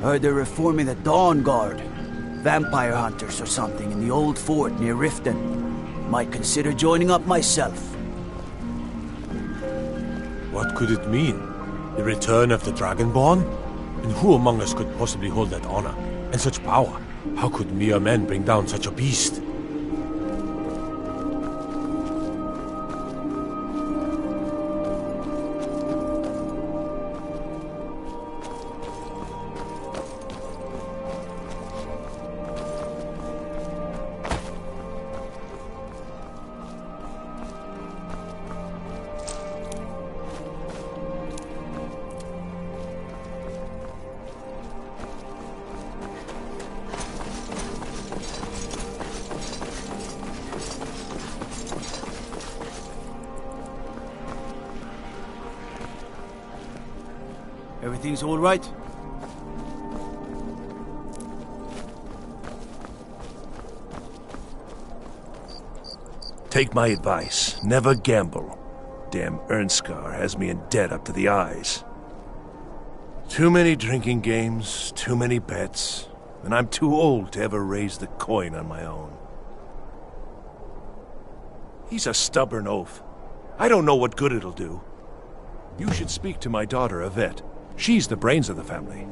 Heard they're reforming the Dawn Guard. Vampire hunters or something in the old fort near Riften. Might consider joining up myself. What could it mean? The return of the Dragonborn? And who among us could possibly hold that honor? And such power? How could mere men bring down such a beast? Everything's all right? Take my advice. Never gamble. Damn Ernskar has me in debt up to the eyes. Too many drinking games, too many bets, and I'm too old to ever raise the coin on my own. He's a stubborn oaf. I don't know what good it'll do. You should speak to my daughter, Yvette. She's the brains of the family.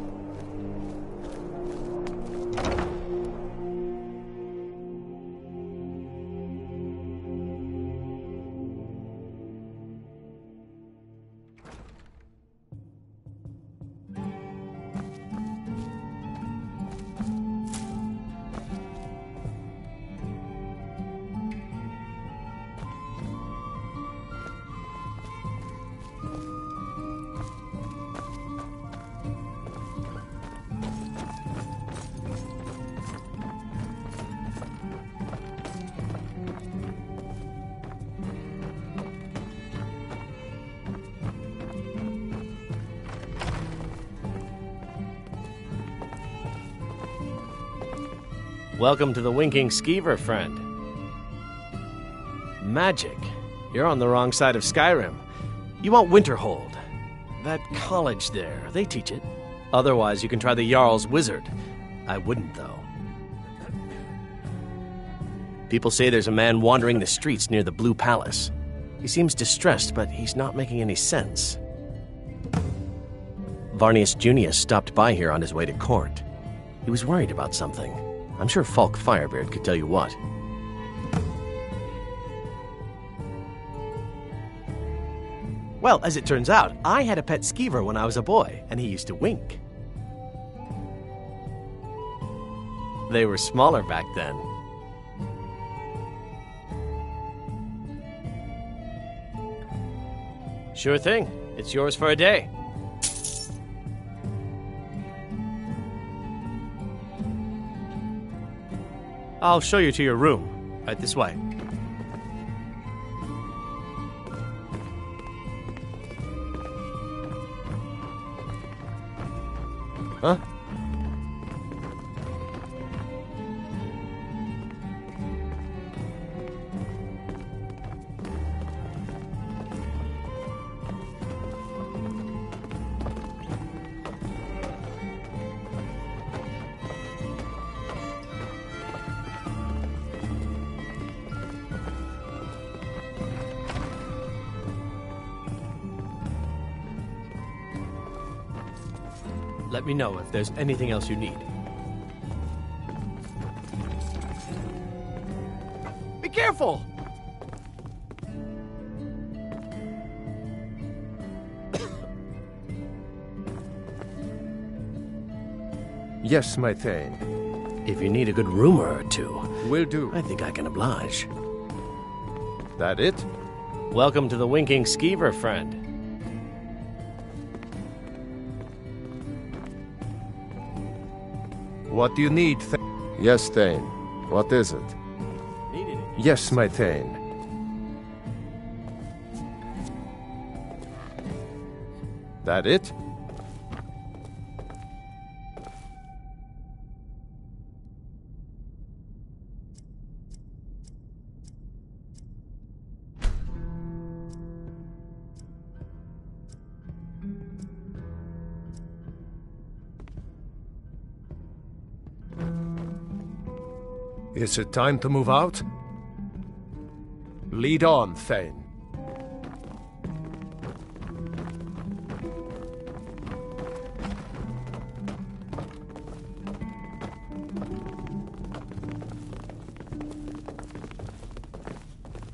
Welcome to the Winking Skeever, friend. Magic. You're on the wrong side of Skyrim. You want Winterhold. That college there, they teach it. Otherwise, you can try the Jarl's Wizard. I wouldn't, though. People say there's a man wandering the streets near the Blue Palace. He seems distressed, but he's not making any sense. Varnius Junius stopped by here on his way to court. He was worried about something. I'm sure Falk Firebeard could tell you what. Well, as it turns out, I had a pet skeever when I was a boy, and he used to wink. They were smaller back then. Sure thing. It's yours for a day. I'll show you to your room. Right this way. Huh? Let me know if there's anything else you need. Be careful! Yes, my Thane. If you need a good rumor or two, Will do. I think I can oblige. That it? Welcome to the Winking Skeever, friend. What do you need, Yes, Thane. What is it? Needed it. Yes, my Thane. That it? Is it time to move out? Lead on, Thane.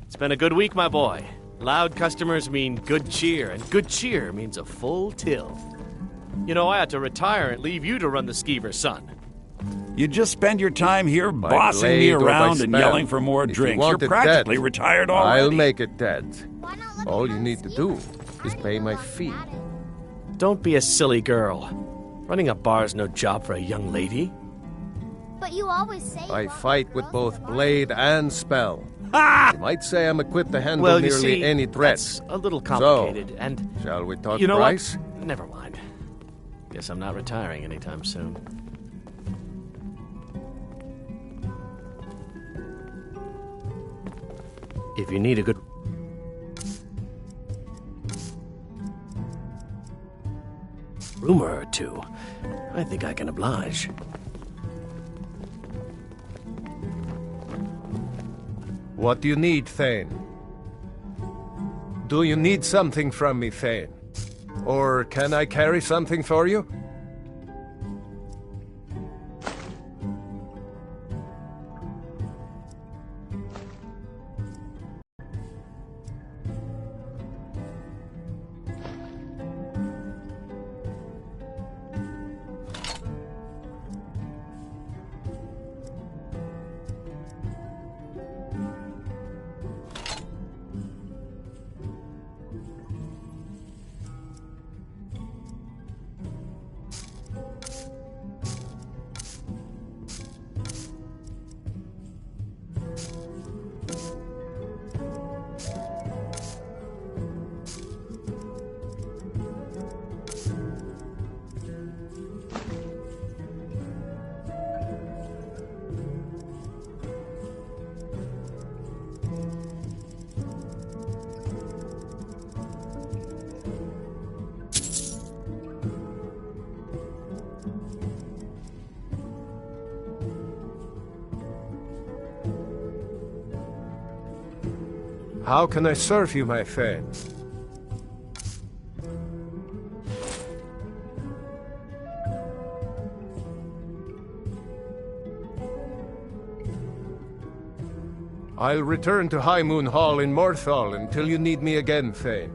It's been a good week, my boy. Loud customers mean good cheer, and good cheer means a full till. You know, I had to retire and leave you to run the skeever, son. You just spend your time here By bossing me blade or by around and spell. yelling for more If you drinks. want You're it practically dead, retired already. I'll make it dead. All you need to do is pay my fee. Don't be a silly girl. Running a bar's no job for a young lady. But you always say I fight with both blade and spell. Ha! You might say I'm equipped to handle Well, you nearly see, any threat. that's a little complicated, and... Shall we talk You know price? what? Never mind. Guess I'm not retiring anytime soon. If you need a good... rumor or two, I think I can oblige. What do you need, Thane? Do you need something from me, Thane? Or can I carry something for you? How can I serve you, my Thane? I'll return to High Moon Hall in Morthal until you need me again, Thane.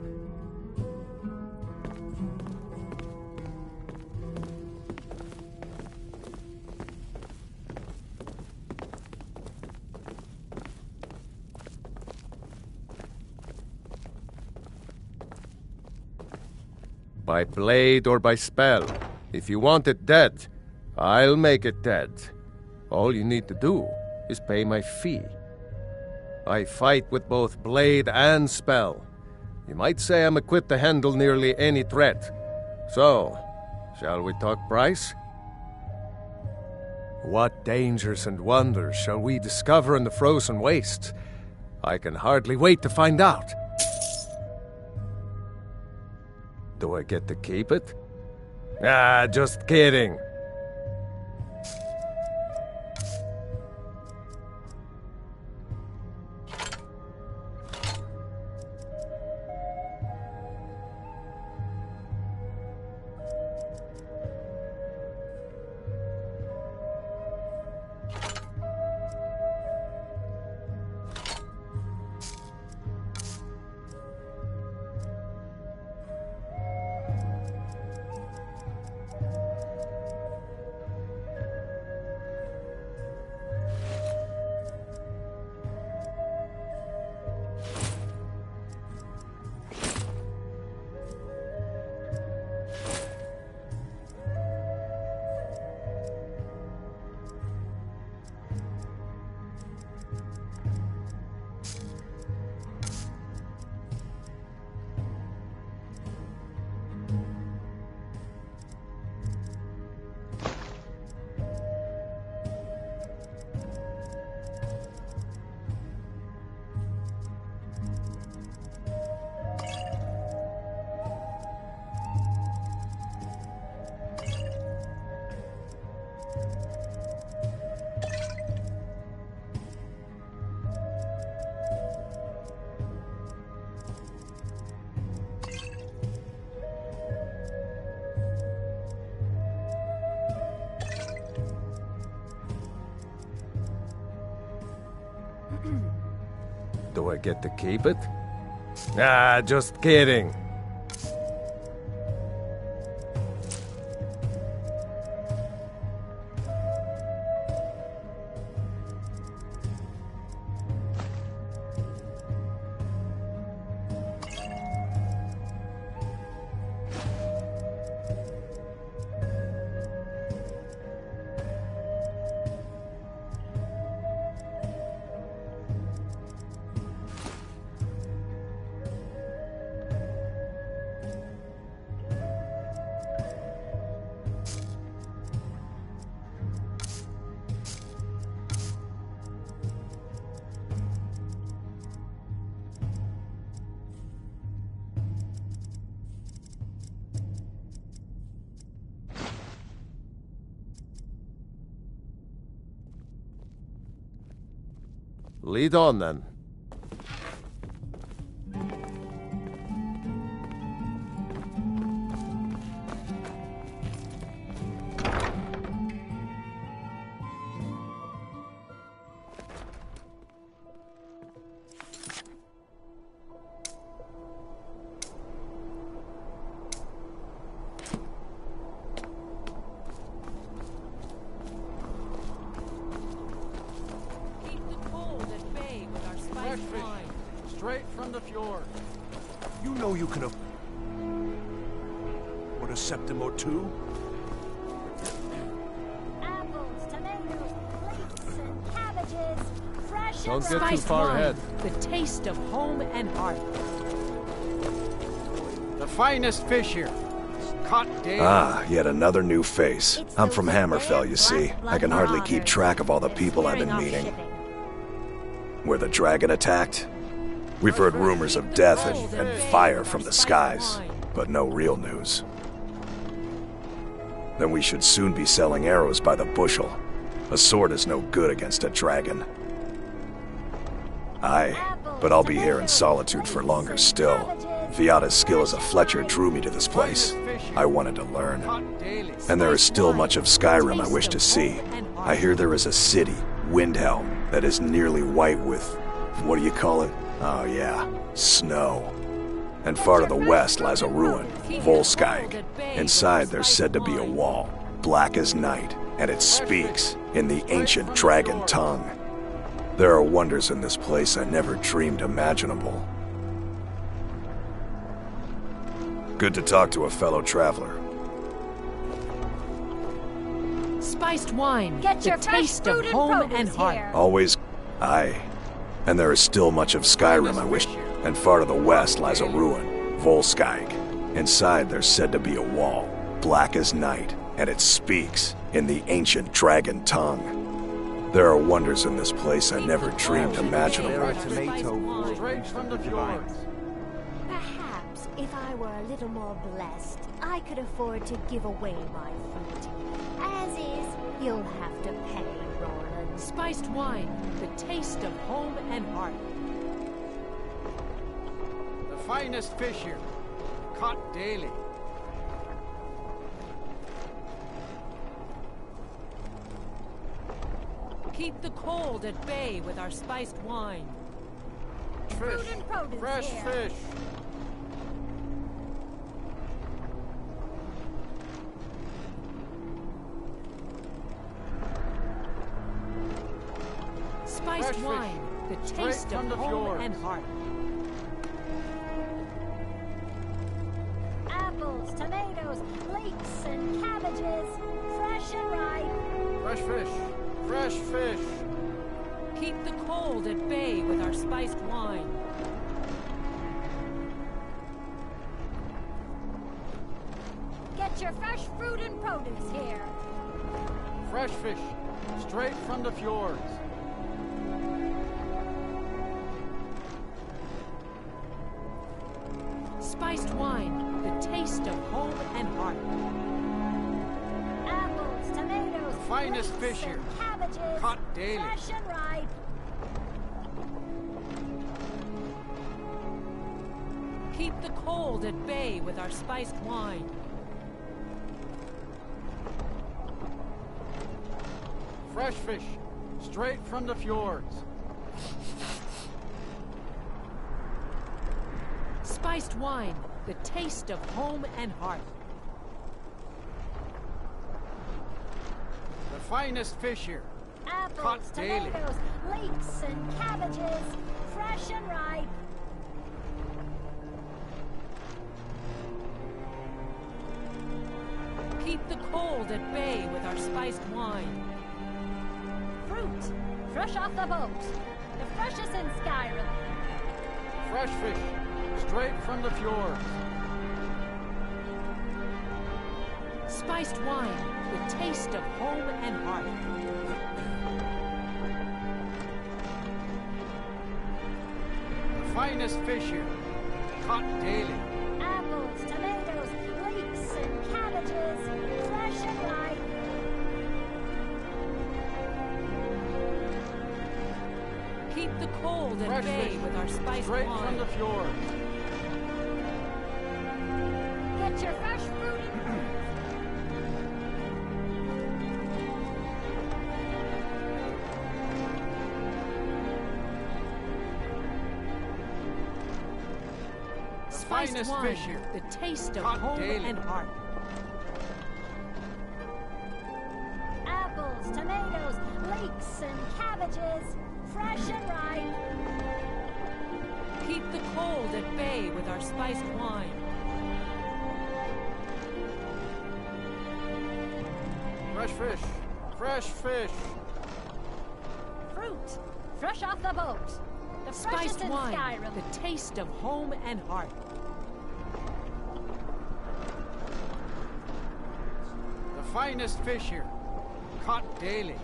By blade or by spell. If you want it dead, I'll make it dead. All you need to do is pay my fee. I fight with both blade and spell. You might say I'm equipped to handle nearly any threat. So, shall we talk price? What dangers and wonders shall we discover in the frozen wastes? I can hardly wait to find out. Do I get to keep it? Ah, just kidding. Do I get to keep it? Ah, just kidding. Lead on, then. Straight from the fjord. You know you can have... What, a septim or two? Apples, tomatoes, leeks, and cabbages. Fresh Don't and get too Spiced far wine, ahead. the taste of home and heart. The finest fish here. Caught daily. Ah, yet another new face. It's I'm those from Hammerfell, you see. I can hardly keep track of all the people I've been meeting. Where the dragon attacked? We've heard rumors of death and fire from the skies, but no real news. Then we should soon be selling arrows by the bushel. A sword is no good against a dragon. Aye, but I'll be here in solitude for longer still. Viata's skill as a fletcher drew me to this place. I wanted to learn. And there is still much of Skyrim I wish to see. I hear there is a city, Windhelm, that is nearly white with... what do you call it? Oh yeah, snow. And far to the west lies a ruin, Volskag. Inside there's said to be a wall, black as night, and it speaks in the ancient dragon tongue. There are wonders in this place I never dreamed imaginable. Good to talk to a fellow traveler. Spiced wine, Get the your fresh taste of fruit and home and produce heart. here. Always... aye. And there is still much of Skyrim I wish... And far to the west lies a ruin, Volskag. Inside there's said to be a wall, black as night, and it speaks in the ancient dragon tongue. There are wonders in this place I never dreamed imaginable. Straight from the fjords. Perhaps if I were a little more blessed, I could afford to give away my fruit. As is, you'll have to pay, Roland. Spiced wine, the taste of home and heart. The finest fish here. Caught daily. Keep the cold at bay with our spiced wine. Fish. Fruit and produce Fresh here. fish. Spiced Fresh wine, fish. the Straight taste from of the home fjords. and heart. Apples, tomatoes, leeks, and cabbages. Fresh and ripe. Fresh fish. Fresh fish. Keep the cold at bay with our spiced wine. Get your fresh fruit and produce here. Fresh fish. Straight from the fjords. Spiced wine, the taste of home and heart. Apples, tomatoes, finest leeks, fish here. and cabbages. Caught daily. Fresh and ripe. Keep the cold at bay with our spiced wine. Fresh fish. Straight from the fjords. Spiced wine, the taste of home and heart. The finest fish here. Apples, Caught daily. tomatoes, leeks, and cabbages, fresh and ripe. Keep the cold at bay with our spiced wine. Fruit, fresh off the boat. The freshest in Skyrim. Fresh fish, straight from the fjords. Spiced wine, the taste of home and heart. The finest fish here. Caught daily. Apples, tomatoes, leeks, and cabbages, fresh and ripe. Keep the cold at Fresh bay fish, with our spiced straight wine. from the fjords. Get your fresh fruit and Spiced finest wine, fish here. the taste of Caught home daily. and heart. apples, tomatoes, leeks, and cabbages, fresh and ripe. Keep the cold at bay with our spiced wine. Fresh fish, fresh fish. Fruit, fresh off the boat. The freshest Spiced in wine, Skyrim. the taste of home and heart. The finest fish here. Caught daily.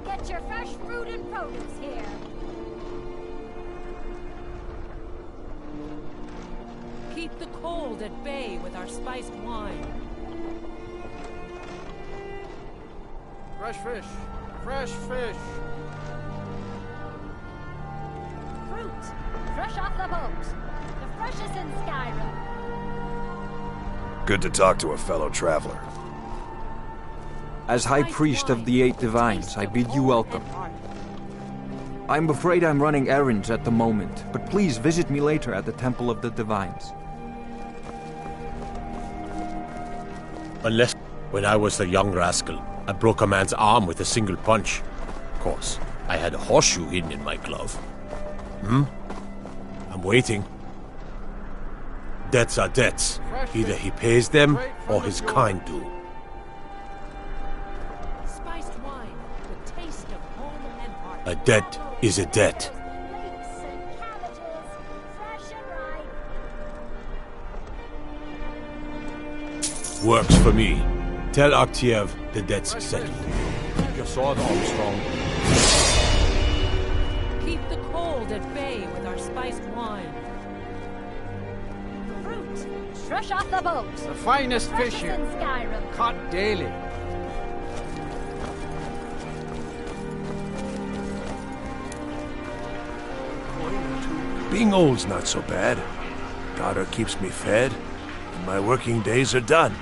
Get your fresh fruit and produce here. Keep the cold at bay with our spiced wine. Fresh fish, fresh fish. Fruit, fresh off the boat. The freshest in Skyrim. Good to talk to a fellow traveler. As High Priest of the Eight Divines, I bid you welcome. I'm afraid I'm running errands at the moment, but please visit me later at the Temple of the Divines. Unless, when I was a young rascal, I broke a man's arm with a single punch. Of course, I had a horseshoe hidden in my glove. I'm waiting. Debts are debts. Either he pays them, or his kind do. Spiced wine, the taste of home and heart. A debt is a debt. Leeks and cabbages, fresh and ripe. Works for me. Tell Aktiev the debt's settled. Keep your sword, Armstrong. Keep the cold at bay with our spiced wine. Fruit, fresh off the boat. The finest fish Freshest here. in Skyrim. Caught daily. Being old's not so bad. Daughter keeps me fed, and my working days are done.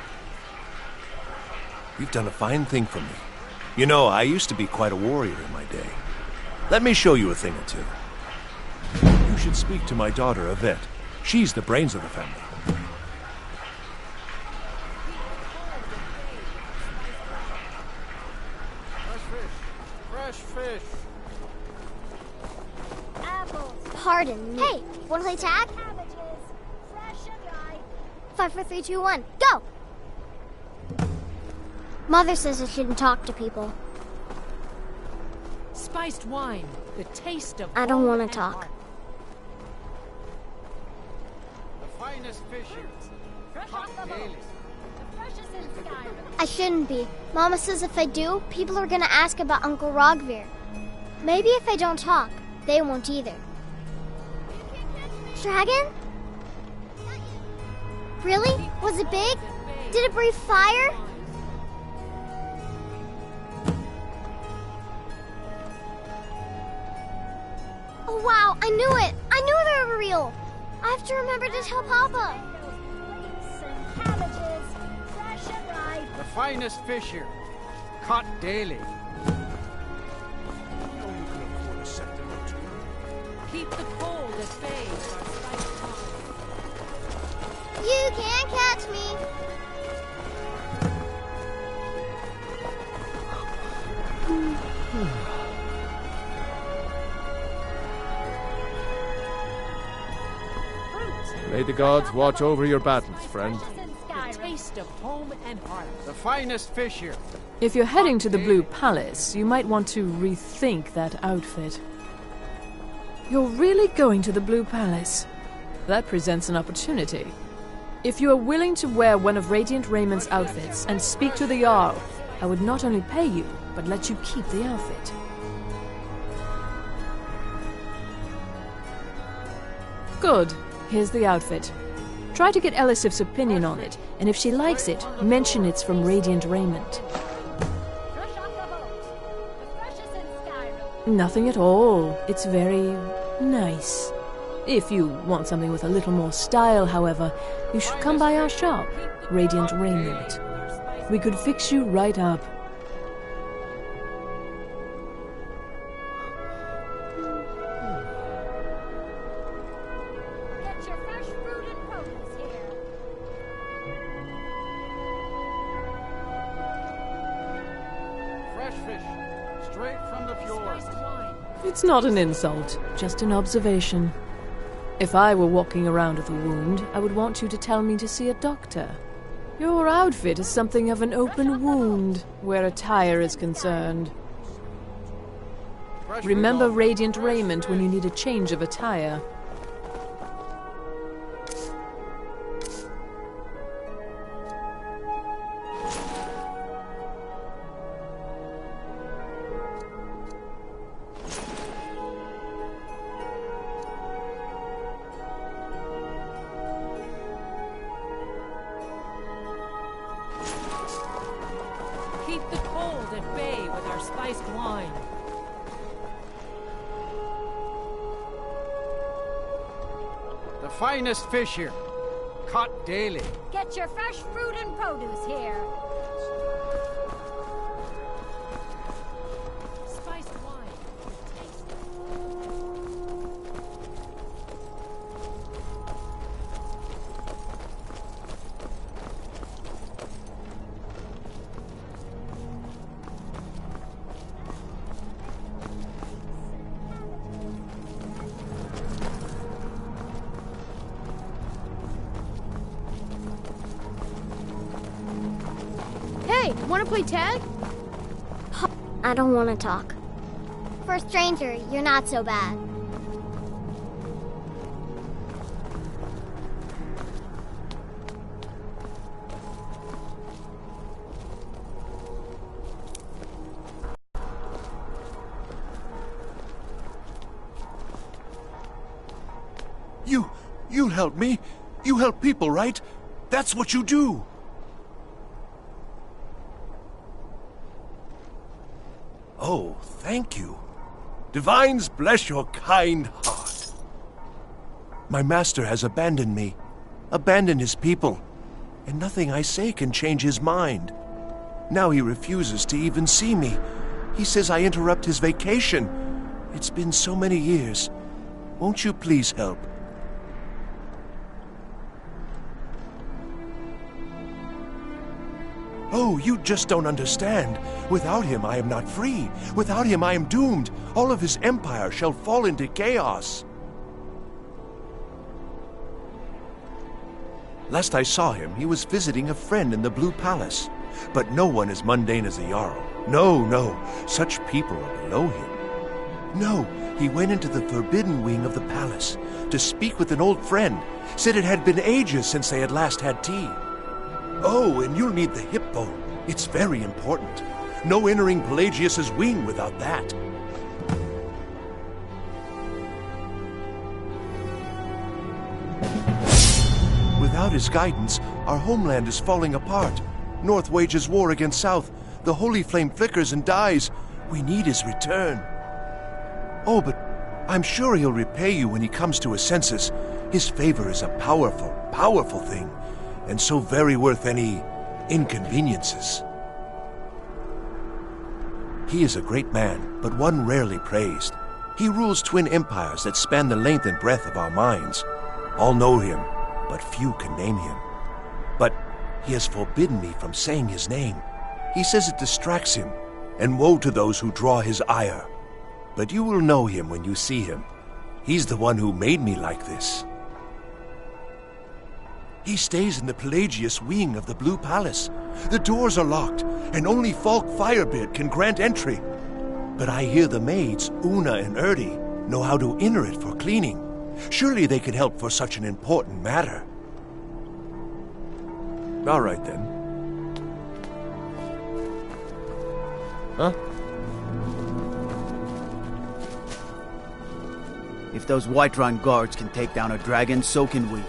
You've done a fine thing for me. You know, I used to be quite a warrior in my day. Let me show you a thing or two. You should speak to my daughter, Yvette. She's the brains of the family. Fresh fish, fresh fish. Apples, Pardon me. Hey, wanna play tag? cabbages, fresh and ripe. 5, 4, 3, 2, 1, go! Mother says I shouldn't talk to people. Spiced wine, the taste of I don't home want to and talk. heart. The finest fish here. Fresh off the boat. Daily. The freshest in Skyrim. I shouldn't be. Mama says if I do, people are gonna ask about Uncle Rogvir. Maybe if I don't talk, they won't either. Dragon? Really? Was it big? Did it breathe fire? Oh wow, I knew it! I knew they were real! I have to remember to tell Papa! Leeks and cabbages, fresh and ripe. The finest fish here. Caught daily. Keep the cold at bay with our spiced wine. You can't catch me. May the gods watch over your battles, friend. The taste of home and heart. The finest fish here. If you're heading to the Blue Palace, you might want to rethink that outfit. You're really going to the Blue Palace? That presents an opportunity. If you are willing to wear one of Radiant Raymond's outfits and speak to the Jarl, I would not only pay you, but let you keep the outfit. Good. Here's the outfit. Try to get Elisif's opinion on it, and if she likes it, mention it's from Radiant Raymond. Nothing at all. It's very nice. If you want something with a little more style, however, you should come by our shop, Radiant Raymond. We could fix you right up. It's not an insult, just an observation. If I were walking around with a wound, I would want you to tell me to see a doctor. Your outfit is something of an open wound, where attire is concerned. Remember Radiant Raiment when you need a change of attire. Keep the cold at bay with our spiced wine. The finest fish here. Caught daily. Get your fresh fruit and produce here. Spiced wine with taste. Hey, wanna play tag? I don't want to talk. For a stranger, you're not so bad. You'll help me. You help people, right? That's what you do. Oh, thank you. Divines bless your kind heart. My master has abandoned me, abandoned his people, and nothing I say can change his mind. Now he refuses to even see me. He says I interrupt his vacation. It's been so many years. Won't you please help? Oh, you just don't understand. Without him, I am not free. Without him, I am doomed. All of his empire shall fall into chaos. Last I saw him, he was visiting a friend in the Blue Palace. But no one as mundane as the Jarl. No, no. Such people are below him. No, he went into the forbidden wing of the palace to speak with an old friend. Said it had been ages since they had last had tea. Oh, and you'll need the hip bone. It's very important. No entering Pelagius's wing without that. Without his guidance, our homeland is falling apart. North wages war against South. The holy flame flickers and dies. We need his return. Oh, but I'm sure he'll repay you when he comes to his senses. His favor is a powerful, powerful thing. And so very worth any inconveniences. He is a great man, but one rarely praised. He rules twin empires that span the length and breadth of our minds. All know him, but few can name him. But he has forbidden me from saying his name. He says it distracts him, and woe to those who draw his ire. But you will know him when you see him. He's the one who made me like this. He stays in the Pelagius wing of the Blue Palace. The doors are locked, and only Falk Firebeard can grant entry. But I hear the maids, Una and Erdi, know how to enter it for cleaning. Surely they could help for such an important matter. All right, then. Huh? If those Whiterun guards can take down a dragon, so can we.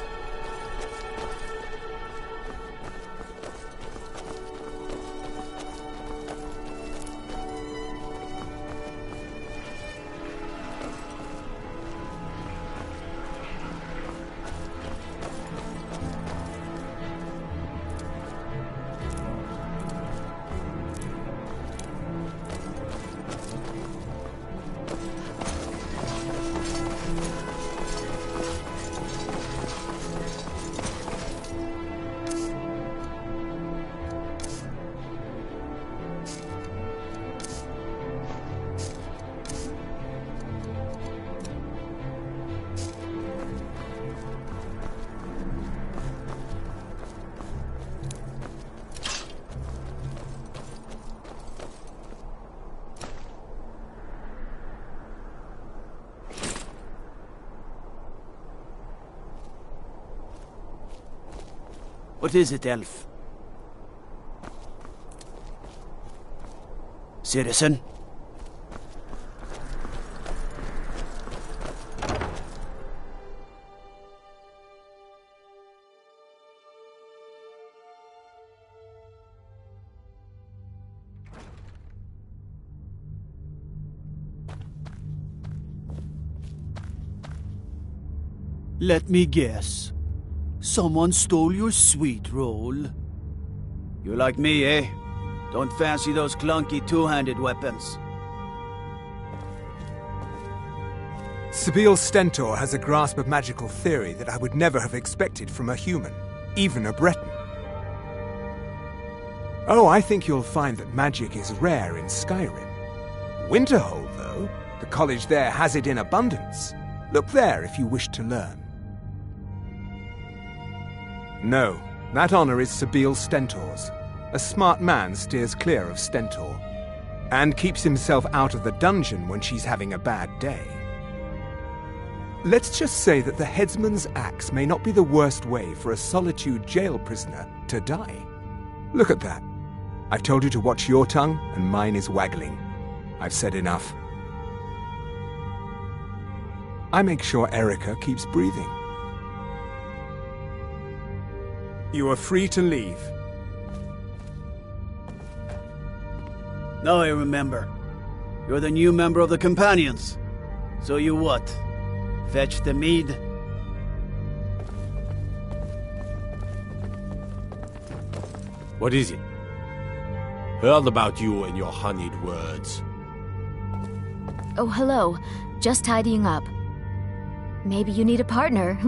What is it, elf? Citizen? Let me guess. Someone stole your sweet roll. You're like me, eh? Don't fancy those clunky two-handed weapons. Sabeel Stentor has a grasp of magical theory that I would never have expected from a human, even a Breton. Oh, I think you'll find that magic is rare in Skyrim. Winterhold, though, the college there has it in abundance. Look there if you wish to learn. No, that honor is Sabeel Stentor's. A smart man steers clear of Stentor, and keeps himself out of the dungeon when she's having a bad day. Let's just say that the headsman's axe may not be the worst way for a Solitude jail prisoner to die. Look at that. I've told you to watch your tongue, and mine is waggling. I've said enough. I make sure Erica keeps breathing. You are free to leave. Now I remember. You're the new member of the Companions. So you what? Fetch the mead? What is it? Heard about you and your honeyed words. Oh, hello. Just tidying up. Maybe you need a partner,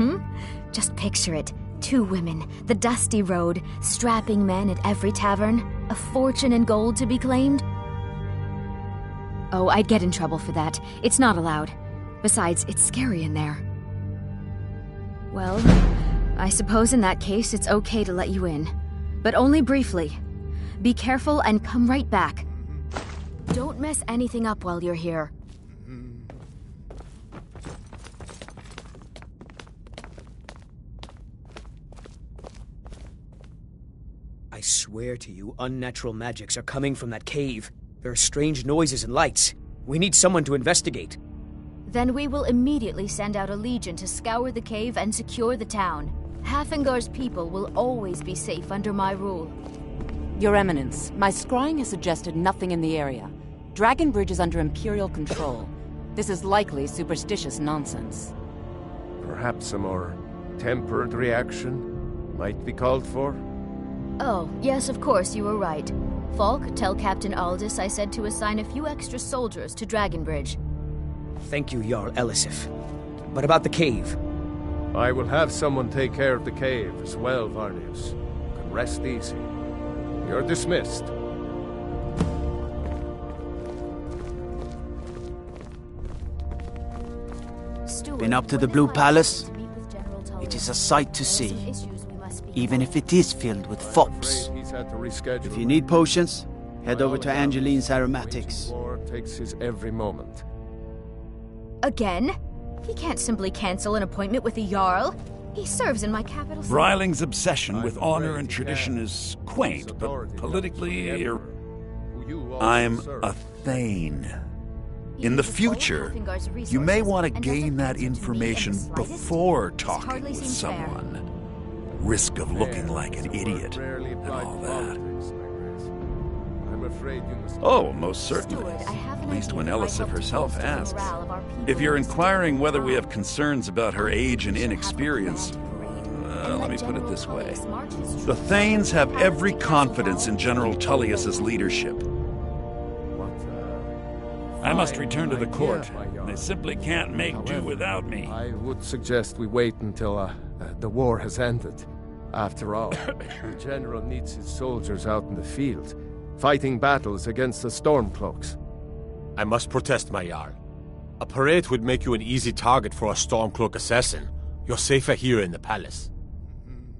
Just picture it. 2 women, the dusty road, strapping men at every tavern, a fortune in gold to be claimed. Oh, I'd get in trouble for that. It's not allowed. Besides, it's scary in there. Well, I suppose in that case it's okay to let you in. But only briefly. Be careful and come right back. Don't mess anything up while you're here. I swear to you, unnatural magics are coming from that cave. There are strange noises and lights. We need someone to investigate. Then we will immediately send out a legion to scour the cave and secure the town. Hafingar's people will always be safe under my rule. Your Eminence, my scrying has suggested nothing in the area. Dragonbridge is under Imperial control. This is likely superstitious nonsense. Perhaps a more tempered reaction might be called for? Oh, yes, of course, you were right. Falk, tell Captain Aldous I said to assign a few extra soldiers to Dragonbridge. Thank you, Jarl Elisif. But about the cave? I will have someone take care of the cave as well, Varnius. You can rest easy. You're dismissed. Been up to the Blue Palace? It is a sight to see, even if it is filled with fops. If you need potions, head over to Angeline's Aromatics. War takes his every moment. Again? He can't simply cancel an appointment with the Jarl. He serves in my capital city. Bryling's obsession with honor and tradition is quaint, but politically... I'm a Thane. In the future, you may want to gain that information before talking with someone. Risk of looking like an idiot and all that. Oh, most certainly. At least when Elisif herself asks. If you're inquiring whether we have concerns about her age and inexperience, let me put it this way. The Thanes have every confidence in General Tullius's leadership. I must return to the court. They simply can't make do without me. I would suggest we wait until the war has ended. After all, the General needs his soldiers out in the field, fighting battles against the Stormcloaks. I must protest, my Jarl. A parade would make you an easy target for a Stormcloak assassin. You're safer here in the palace.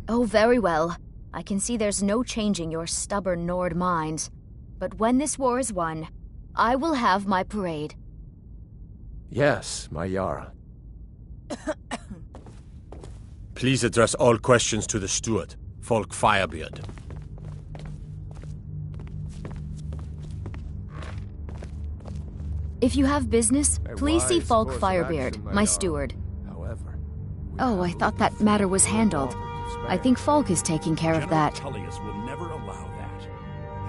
Oh, very well. I can see there's no changing your stubborn Nord minds. But when this war is won, I will have my parade. Yes, my Jarl. Please address all questions to the steward, Folk Firebeard. If you have business, please see Folk Firebeard, my steward. However, oh, I thought that matter was handled. I think Folk is taking care of that.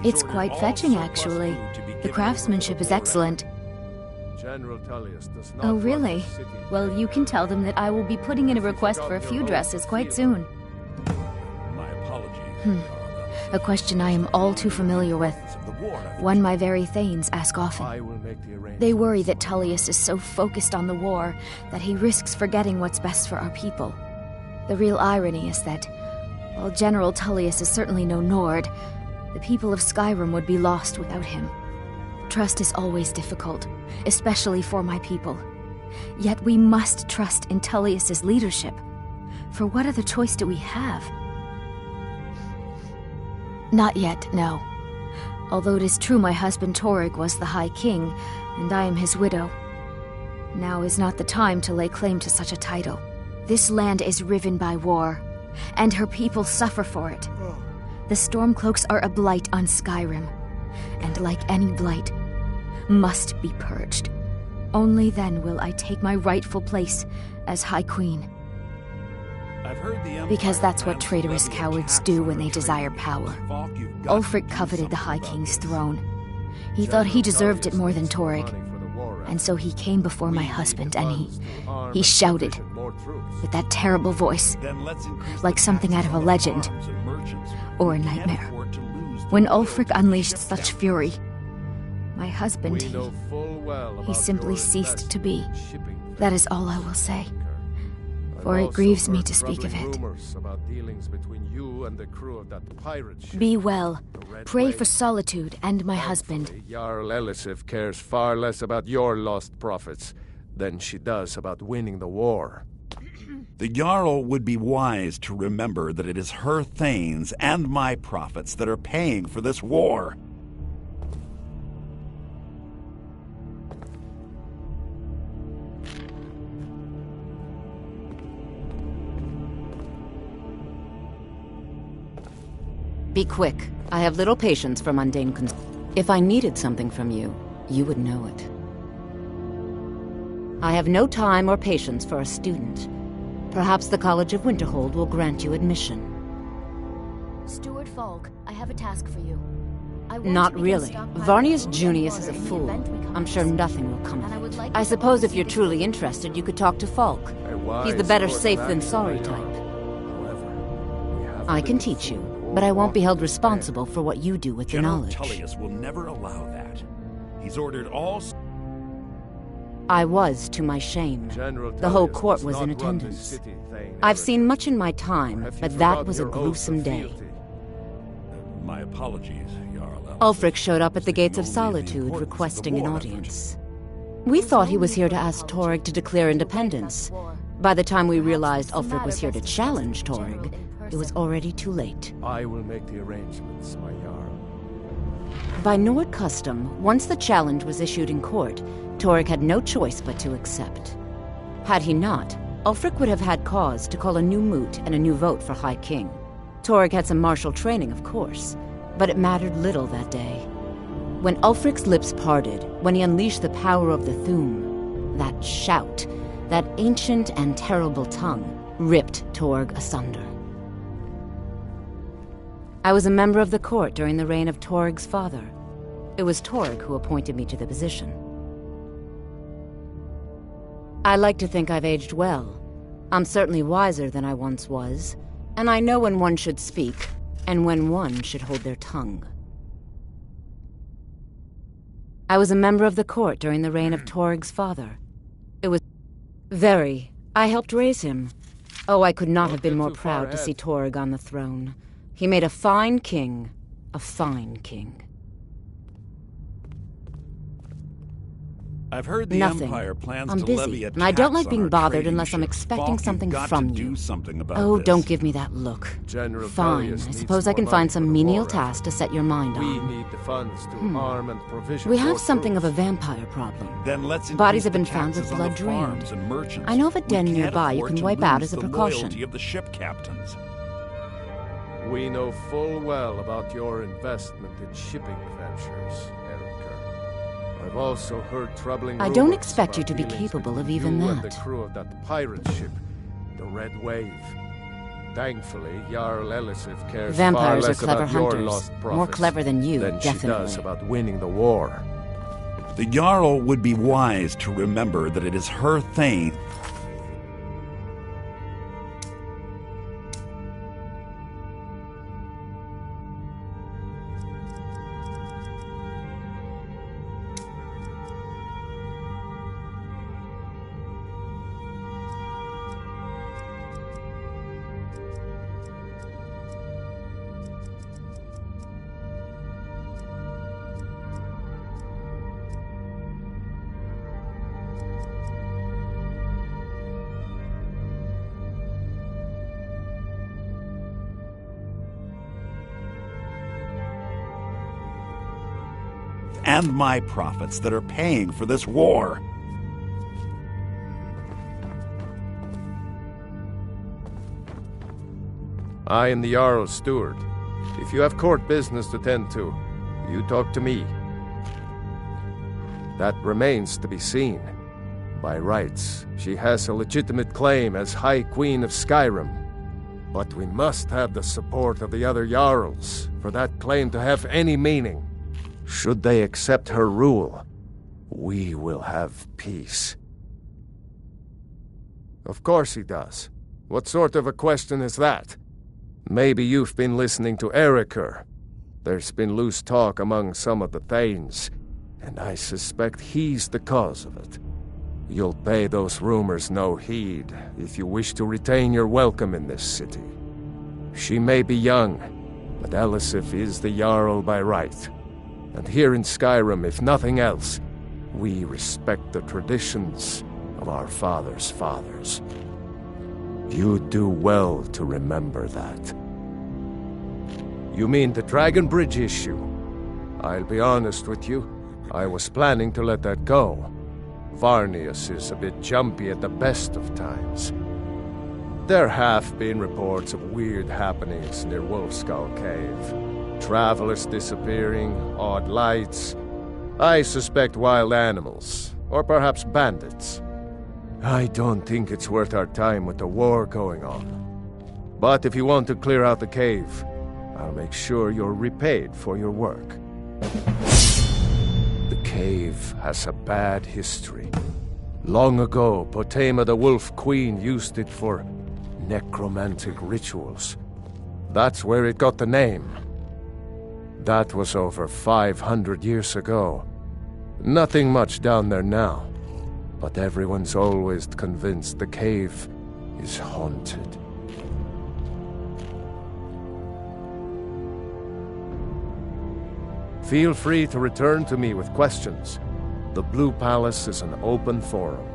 It's quite fetching, actually. The craftsmanship is excellent. Oh, really? Well, you can tell them that I will be putting in a request for a few dresses quite soon. My apologies. A question I am all too familiar with. One my very Thanes ask often. They worry that Tullius is so focused on the war that he risks forgetting what's best for our people. The real irony is that, while General Tullius is certainly no Nord, the people of Skyrim would be lost without him. Trust is always difficult, especially for my people. Yet we must trust in Tullius's leadership. For what other choice do we have? Not yet, no. Although it is true my husband Torrig was the High King, and I am his widow. Now is not the time to lay claim to such a title. This land is riven by war, and her people suffer for it. The Stormcloaks are a blight on Skyrim, and like any blight, must be purged. Only then will I take my rightful place as High Queen. Because that's what traitorous cowards do when they desire power. Ulfric coveted the High King's throne. He thought he deserved it more than Torrig. And so he came before my husband and he shouted with that terrible voice, like something out of a legend or a nightmare. When Ulfric unleashed such fury, my husband, he simply ceased to be. That is all I will say. For it grieves me to speak of it. Be well. Pray for Solitude and my husband. Jarl Elisif cares far less about your lost prophets than she does about winning the war. The Jarl would be wise to remember that it is her Thanes and my prophets that are paying for this war. Be quick. I have little patience for mundane If I needed something from you, you would know it. I have no time or patience for a student. Perhaps the College of Winterhold will grant you admission. Steward Falk, I have a task for you. Not really. Varnius Junius is a fool. I'm sure nothing will come of it. I suppose if you're truly interested, you could talk to Falk. He's the better safe than sorry type. I can teach you, but I won't be held responsible for what you do with your knowledge. General Tullius will never allow that. He's ordered all... I was, to my shame. The whole court was in attendance. I've seen much in my time, but that was a gruesome day. My apologies, Jarl. Ulfric showed up at the Gates of Solitude requesting an audience. We thought he was here to ask Torg to declare independence. By the time we realized Ulfric was here to challenge Torg, it was already too late. I will make the arrangements, my Jarl. By Nord custom, once the challenge was issued in court, Torg had no choice but to accept. Had he not, Ulfric would have had cause to call a new moot and a new vote for High King. Torg had some martial training, of course, but it mattered little that day. When Ulfric's lips parted, when he unleashed the power of the Thu'um, that shout, that ancient and terrible tongue, ripped Torg asunder. I was a member of the court during the reign of Torg's father. It was Torg who appointed me to the position. I like to think I've aged well. I'm certainly wiser than I once was, and I know when one should speak, and when one should hold their tongue. I was a member of the court during the reign of Torg's father. It was very. I helped raise him. Oh, I could not have been more proud to see Torg on the throne. He made a fine king, a fine king. I've heard the Nothing. Empire plans I'm to busy, levy a and I don't tax like on being our bothered trading unless I'm ships. expecting Falk, something you've got from to you. do something about Oh, this. don't give me that look. General Fine, Darius I needs suppose I more can money find for some the menial war task to set your mind We on. need the funds to arm and provision We more have something of troops. a vampire problem. Then let's Bodies have increase been the found with taxes on blood the drained. farms and merchants. I know of a We den can't nearby you afford can to wipe out lose as a the precaution. loyalty of the ship captains. We know full well about your investment in shipping ventures, Erica. I've also heard troubling I don't rumors expect you about to be dealings capable of between even you and that. the crew of that pirate ship, the Red Wave. Thankfully, Jarl Elisif cares far Vampires are less clever about your hunters. lost More profits clever than you, than she definitely. does about winning the war. The Jarl would be wise to remember that it is her Thane. And my profits that are paying for this war. I am the Jarl's steward. If you have court business to tend to, you talk to me. That remains to be seen. By rights, she has a legitimate claim as High Queen of Skyrim. But we must have the support of the other Jarls for that claim to have any meaning. Should they accept her rule, we will have peace. Of course he does. What sort of a question is that? Maybe you've been listening to Eriker. There's been loose talk among some of the Thanes, and I suspect he's the cause of it. You'll pay those rumors no heed if you wish to retain your welcome in this city. She may be young, but Elisif is the Jarl by right. And here in Skyrim, if nothing else, we respect the traditions of our fathers' fathers. You do well to remember that. You mean the Dragon Bridge issue? I'll be honest with you, I was planning to let that go. Varnius is a bit jumpy at the best of times. There have been reports of weird happenings near Wolfskull Cave. Travelers disappearing, odd lights. I suspect wild animals, or perhaps bandits. I don't think it's worth our time with the war going on. But if you want to clear out the cave, I'll make sure you're repaid for your work. The cave has a bad history. Long ago, Potema the Wolf Queen used it for necromantic rituals. That's where it got the name. That was over 500 years ago. Nothing much down there now. But everyone's always convinced the cave is haunted. Feel free to return to me with questions. The Blue Palace is an open forum.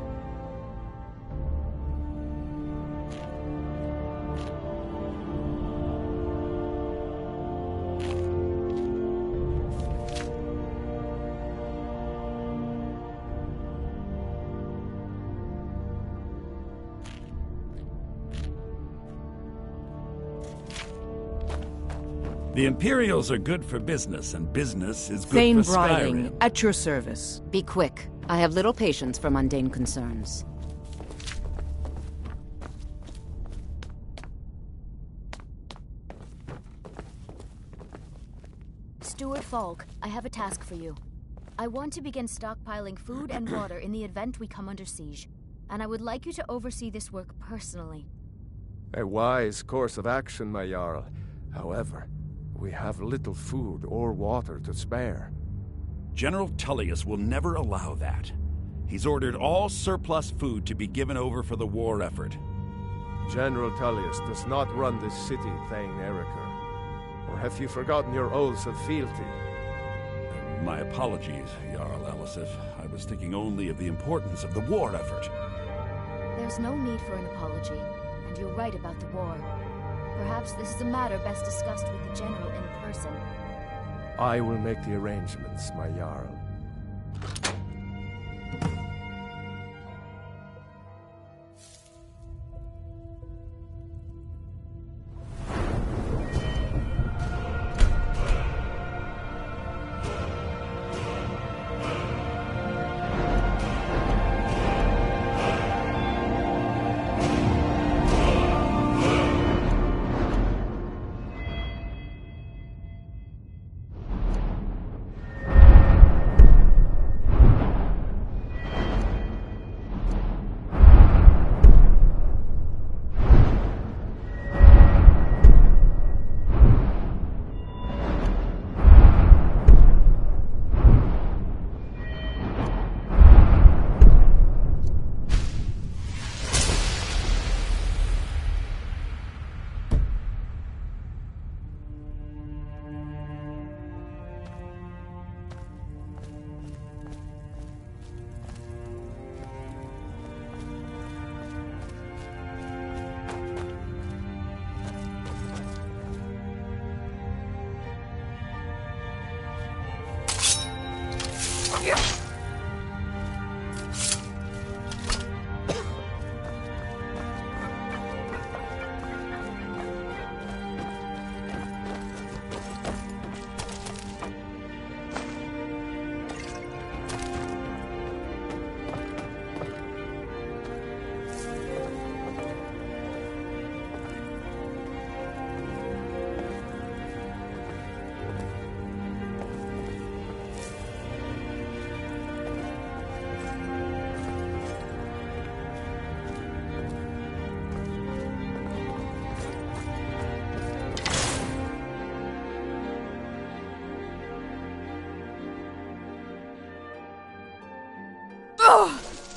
The Imperials are good for business, and business is good Thane for Briding, Skyrim. at your service. Be quick. I have little patience for mundane concerns. Stuart Falk, I have a task for you. I want to begin stockpiling food and water in the event we come under siege, and I would like you to oversee this work personally. A wise course of action, my Jarl. However, we have little food or water to spare. General Tullius will never allow that. He's ordered all surplus food to be given over for the war effort. General Tullius does not run this city, Thane Eriker. Or have you forgotten your oaths of fealty? My apologies, Jarl Elisif. I was thinking only of the importance of the war effort. There's no need for an apology, and you're right about the war. Perhaps this is a matter best discussed with the General in person. I will make the arrangements, my Jarl.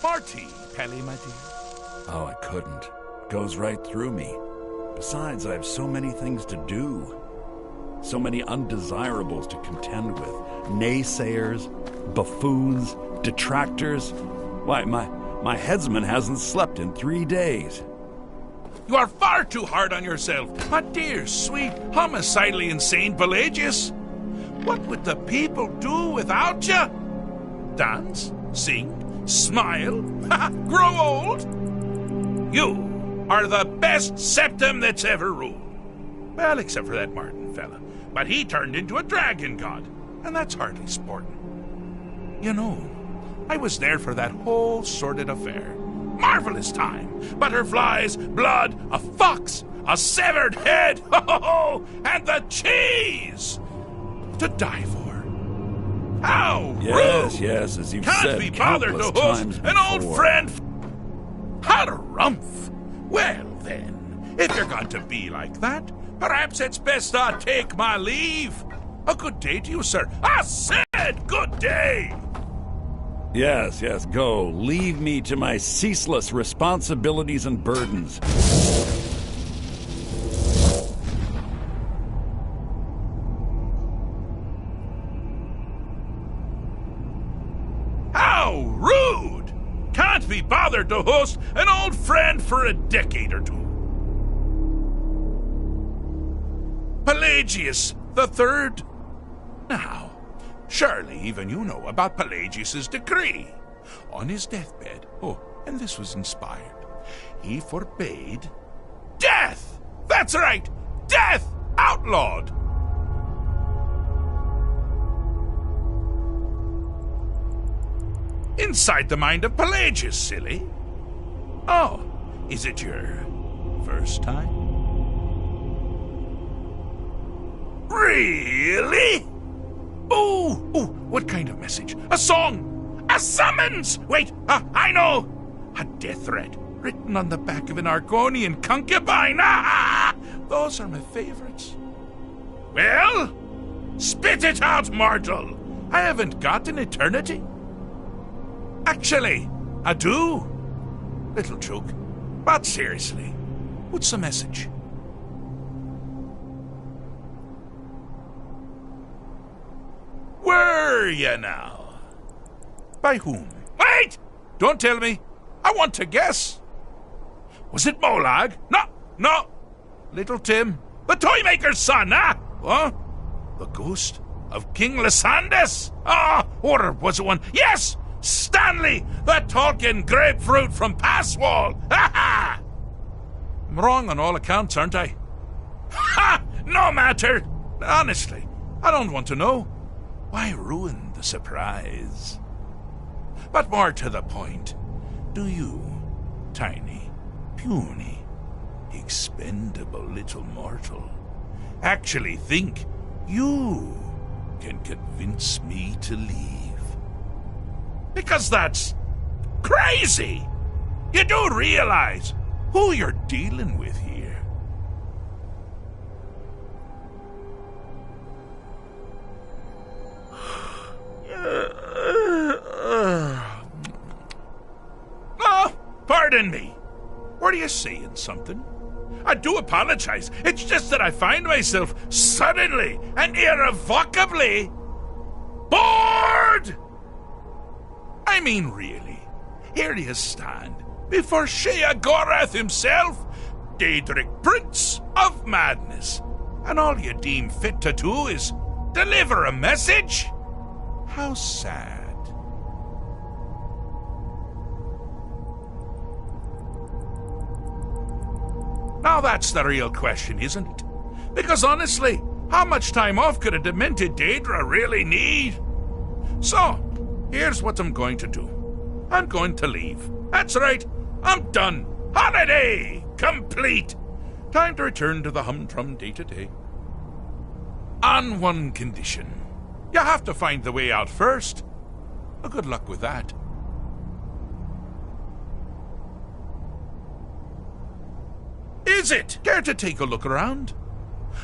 Marty, Pelly, my dear. Oh, I couldn't. It goes right through me. Besides, I have so many things to do. So many undesirables to contend with. Naysayers, buffoons, detractors. Why, my headsman hasn't slept in 3 days. You are far too hard on yourself, my dear, sweet, homicidally insane Pelagius. What would the people do without you? Dance? Sing? Smile? Grow old? You are the best septum that's ever ruled. Well, except for that Martin fella. But he turned into a dragon god, and that's hardly sporting. You know, I was there for that whole sordid affair. Marvelous time. Butterflies, blood, a fox, a severed head, and the cheese to die for. How Yes, rude! yes, as you've Can't said be bothered to countless host times an old before. friend. Harumph. Well then, if you're going to be like that, perhaps it's best I take my leave. A good day to you, sir. I said good day. Yes, go. Leave me to my ceaseless responsibilities and burdens. How rude! Can't be bothered to host an old friend for a decade or two. Pelagius the Third? Now, surely even you know about Pelagius's decree. On his deathbed, and this was inspired, he forbade death! That's right! Death! Outlawed! Inside the mind of Pelagius, silly. Oh, is it your first time? Really? Ooh, what kind of message? A song? A summons? Wait, I know! A death threat written on the back of an Argonian concubine. Those are my favorites. Well, spit it out, mortal. I haven't got an eternity. Actually, I do. Little joke. But seriously, what's the message? Were you now? By whom? Wait! Don't tell me. I want to guess. Was it Molag? No. Little Tim, the Toymaker's son, Huh? The ghost of King Lysandas? Or was it one? Yes! Stanley, the talking grapefruit from Passwall! Ha! I'm wrong on all accounts, aren't I? Ha! No matter! Honestly, I don't want to know. Why ruin the surprise? But more to the point, do you, tiny, puny, expendable little mortal, actually think you can convince me to leave? Because that's crazy! You do realize who you're dealing with here. Oh, pardon me. Were you saying something? I do apologize. It's just that I find myself suddenly and irrevocably bored! I mean, really, here you stand before Sheogorath himself, Daedric Prince of Madness, and all you deem fit to do is deliver a message? How sad. Now that's the real question, isn't it? Because honestly, how much time off could a demented Daedra really need? So, here's what I'm going to do. I'm going to leave. That's right. I'm done. Holiday complete. Time to return to the humdrum day-to-day. On one condition. You have to find the way out first. Well, good luck with that. Is it? Care to take a look around?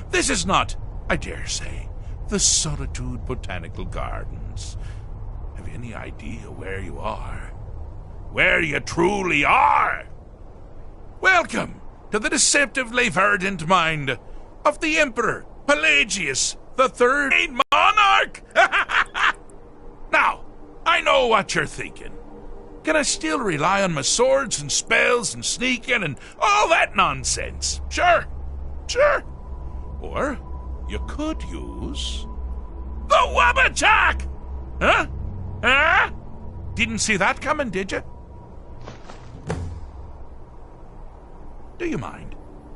This is not, I dare say, the Solitude Botanical Gardens. Have you any idea where you are? Where you truly are? Welcome to the deceptively verdant mind of the Emperor Pelagius the Third Monarch! Now, I know what you're thinking. Can I still rely on my swords and spells and sneaking and all that nonsense? Sure. Or you could use the Wabbajack! Huh? Didn't see that coming, did you? Do you mind?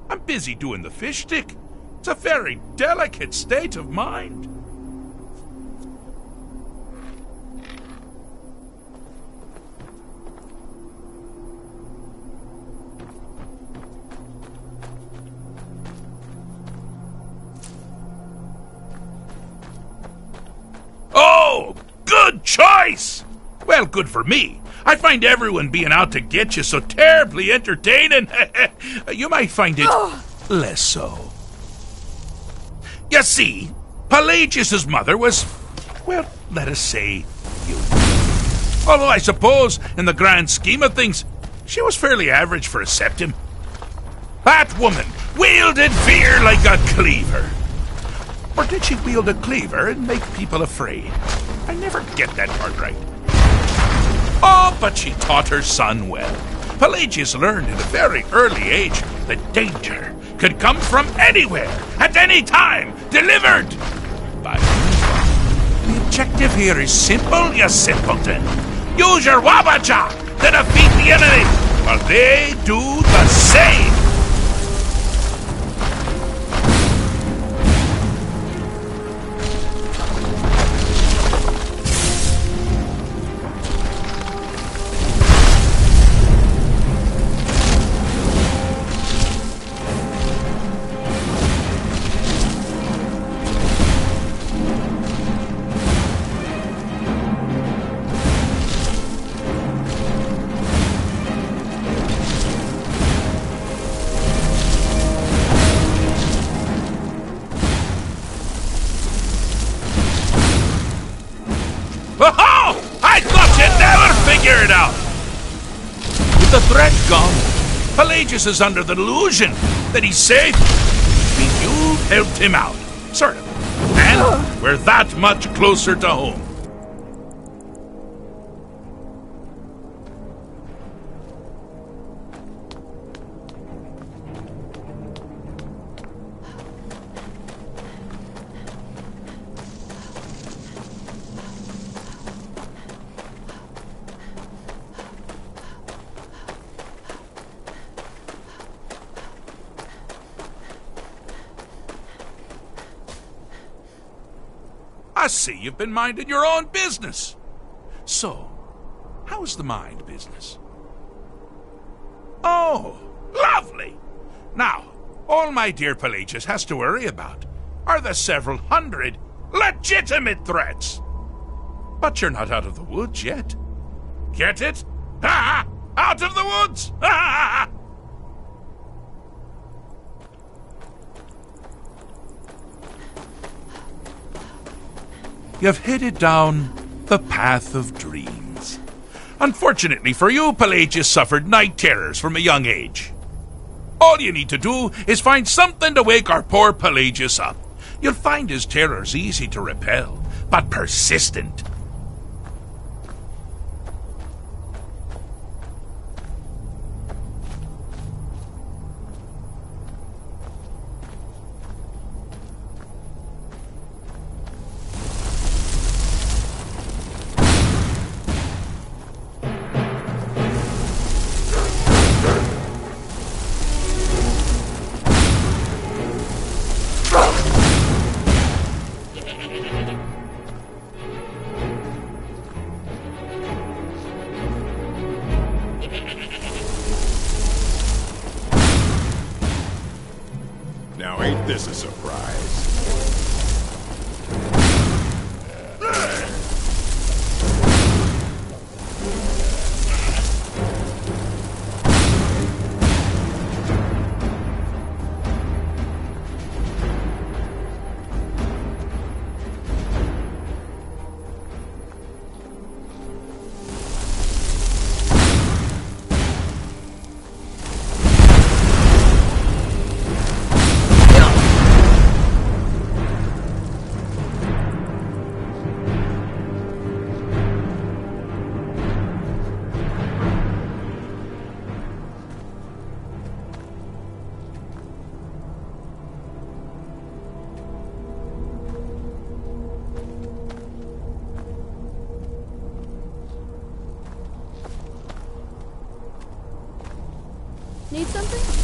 I'm busy doing the fish stick. It's a very delicate state of mind. Oh, good choice! Well, good for me. I find everyone being out to get you so terribly entertaining. You might find it less so. You see, Pelagius's mother was, well, let us say, you. Although I suppose, in the grand scheme of things, she was fairly average for a septim. That woman wielded fear like a cleaver. Or did she wield a cleaver and make people afraid? I never get that part right. Oh, but she taught her son well. Pelagius learned at a very early age that danger could come from anywhere, at any time, delivered by the objective here is simple, you simpleton. Use your wabacha to defeat the enemy, while they do the same. Figure it out! With the threat gone, Pelagius is under the delusion that he's safe. You helped him out, sort of. And we're that much closer to home. I see you've been minding your own business. So, how's the mind business? Oh, lovely! Now, all my dear Pelagius has to worry about are the several hundred legitimate threats. But you're not out of the woods yet. Get it? Ha! Out of the woods! Ha! You've headed down the path of dreams. Unfortunately for you, Pelagius suffered night terrors from a young age. All you need to do is find something to wake our poor Pelagius up. You'll find his terrors easy to repel, but persistent. Now ain't this a surprise? Need something?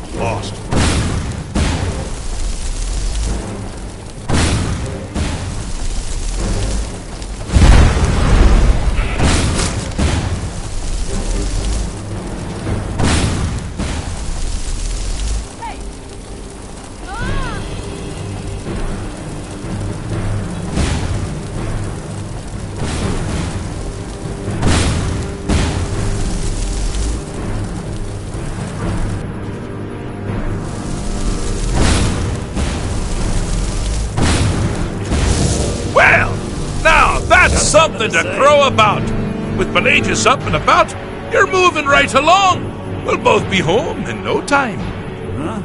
get lost. Something to crow about. With Pelagius up and about, you're moving right along. We'll both be home in no time. Huh?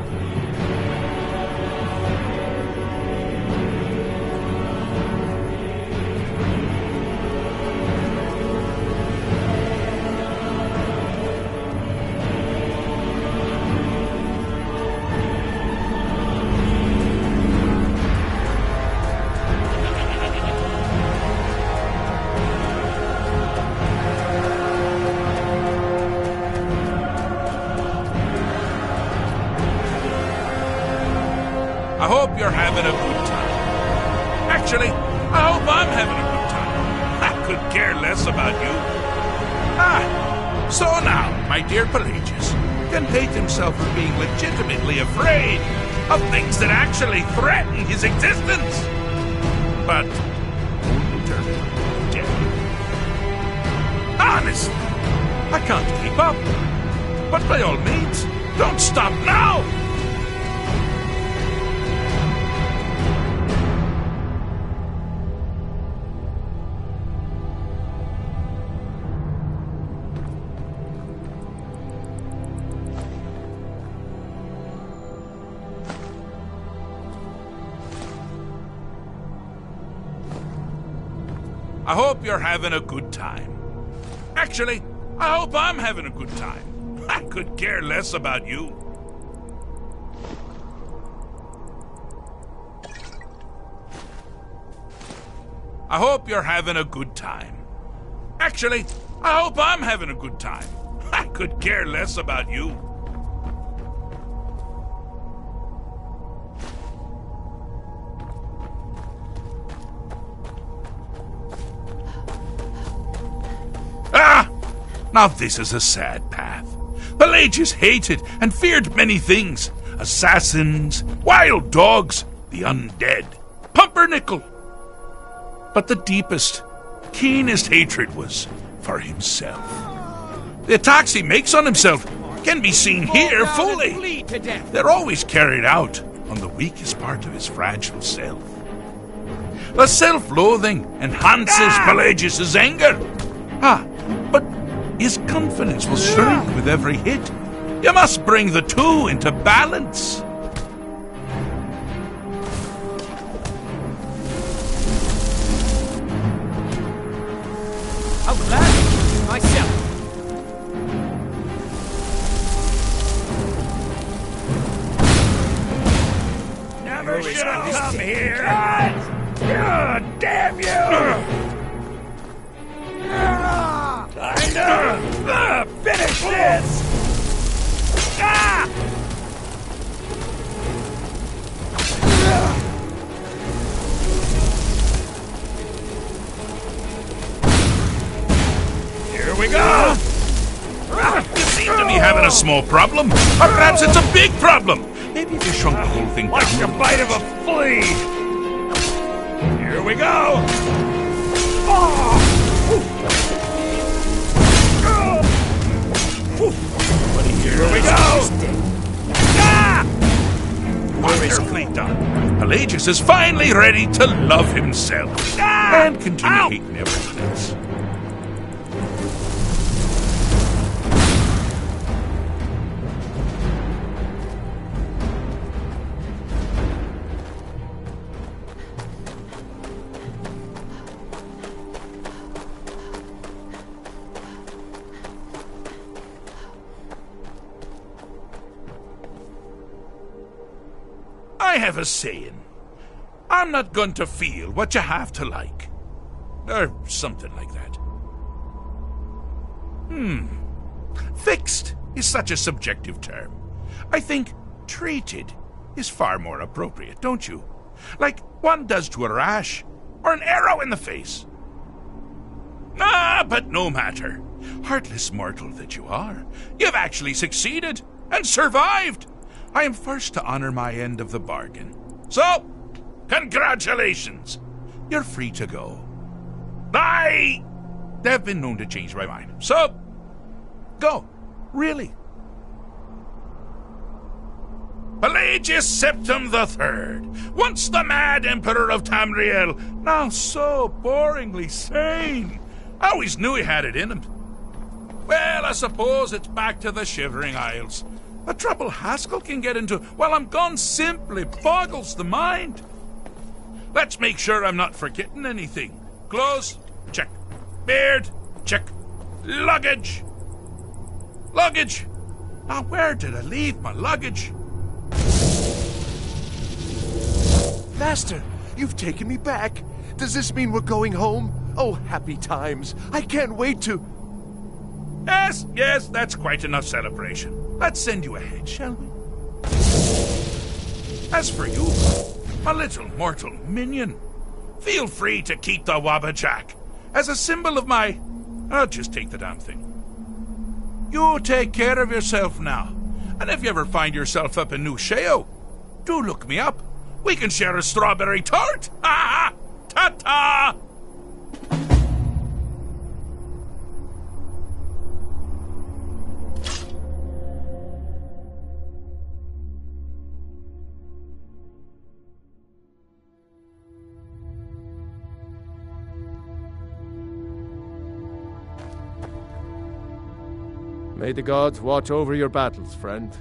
I hope you're having a good time. Actually, I hope I'm having a good time. I could care less about you. So now, my dear Pelagius can hate himself for being legitimately afraid of things that actually threaten his existence. But honestly, I can't keep up. But by all means, don't stop now! I hope you're having a good time. Actually, I hope I'm having a good time. I could care less about you. I hope you're having a good time. Actually, I hope I'm having a good time. I could care less about you. Now this is a sad path. Pelagius hated and feared many things. Assassins, wild dogs, the undead, pumpernickel. But the deepest, keenest hatred was for himself. The attacks he makes on himself can be seen here fully. They're always carried out on the weakest part of his fragile self. The self-loathing enhances Pelagius' anger. But his confidence will shrink with every hit. You must bring the two into balance. I'll gladly do myself. Never should have come here. God damn you! Finish this! Here we go! You seem to be having a small problem, or perhaps it's a big problem. Maybe if you shrunk the whole thing down. Like the bite of a flea! Here we go! Here we go! Wonderfully done. Pelagius is finally ready to love himself and continue hating everyone else. I have a saying. I'm not going to feel what you have to like. Or something like that. Fixed is such a subjective term. I think treated is far more appropriate, don't you? Like one does to a rash, or an arrow in the face. Ah, but no matter. Heartless mortal that you are, you've actually succeeded and survived. I am first to honor my end of the bargain. So, congratulations. You're free to go. They've been known to change my mind. So, go. Really. Pelagius Septim III, once the mad emperor of Tamriel, now so boringly sane. I always knew he had it in him. Well, I suppose it's back to the Shivering Isles. The trouble Haskell can get into while I'm gone simply boggles the mind. Let's make sure I'm not forgetting anything. Clothes? Check. Beard? Check. Luggage? Luggage? Now, where did I leave my luggage? Master, you've taken me back. Does this mean we're going home? Oh, happy times. I can't wait to... Yes, that's quite enough celebration. Let's send you ahead, shall we? As for you, my little mortal minion, feel free to keep the Wabbajack as a symbol of my... I'll just take the damn thing. You take care of yourself now. And if you ever find yourself up in New Sheo, do look me up. We can share a strawberry tart. Ha ha! Ta-ta! May the gods watch over your battles, friend.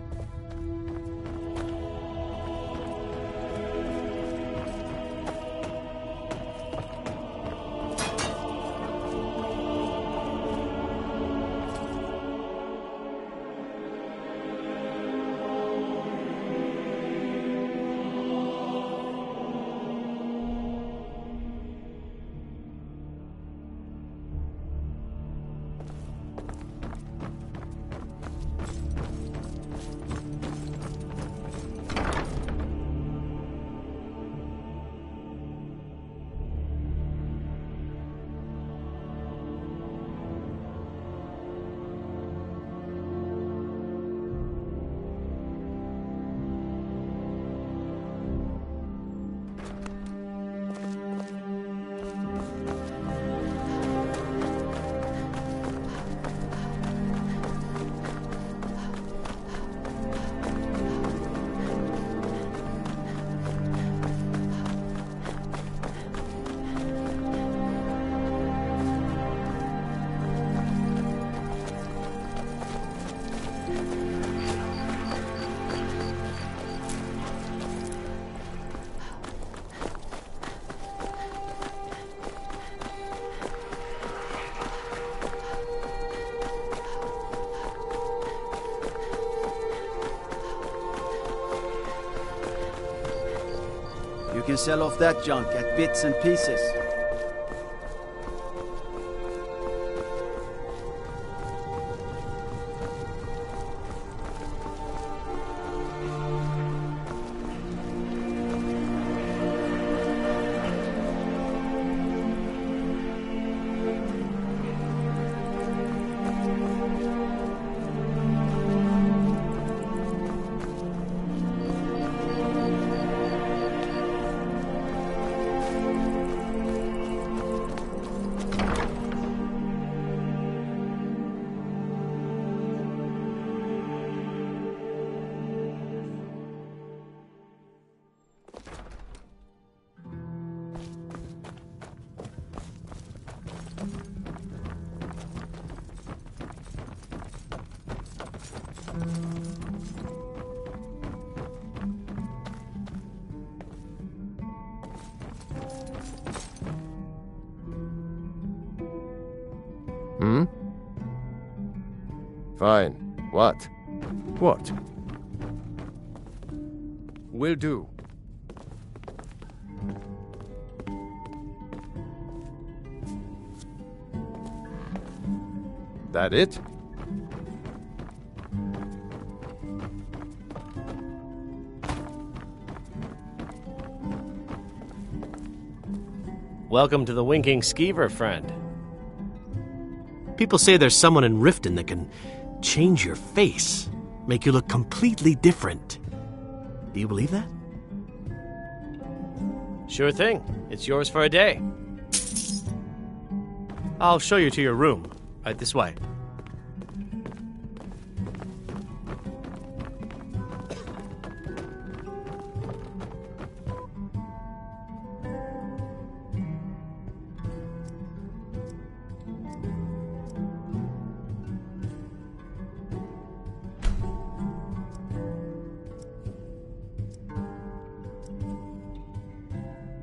You can sell off that junk at bits and pieces. Fine. What? What? Will do. That it? Welcome to the Winking Skeever, friend. People say there's someone in Riften that can change your face, make you look completely different. Do you believe that? Sure thing. It's yours for a day. I'll show you to your room. Right this way.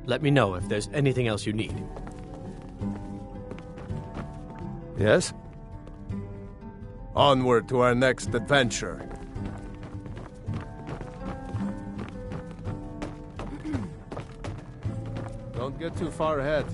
Let me know if there's anything else you need. Yes? Onward to our next adventure. Don't get too far ahead.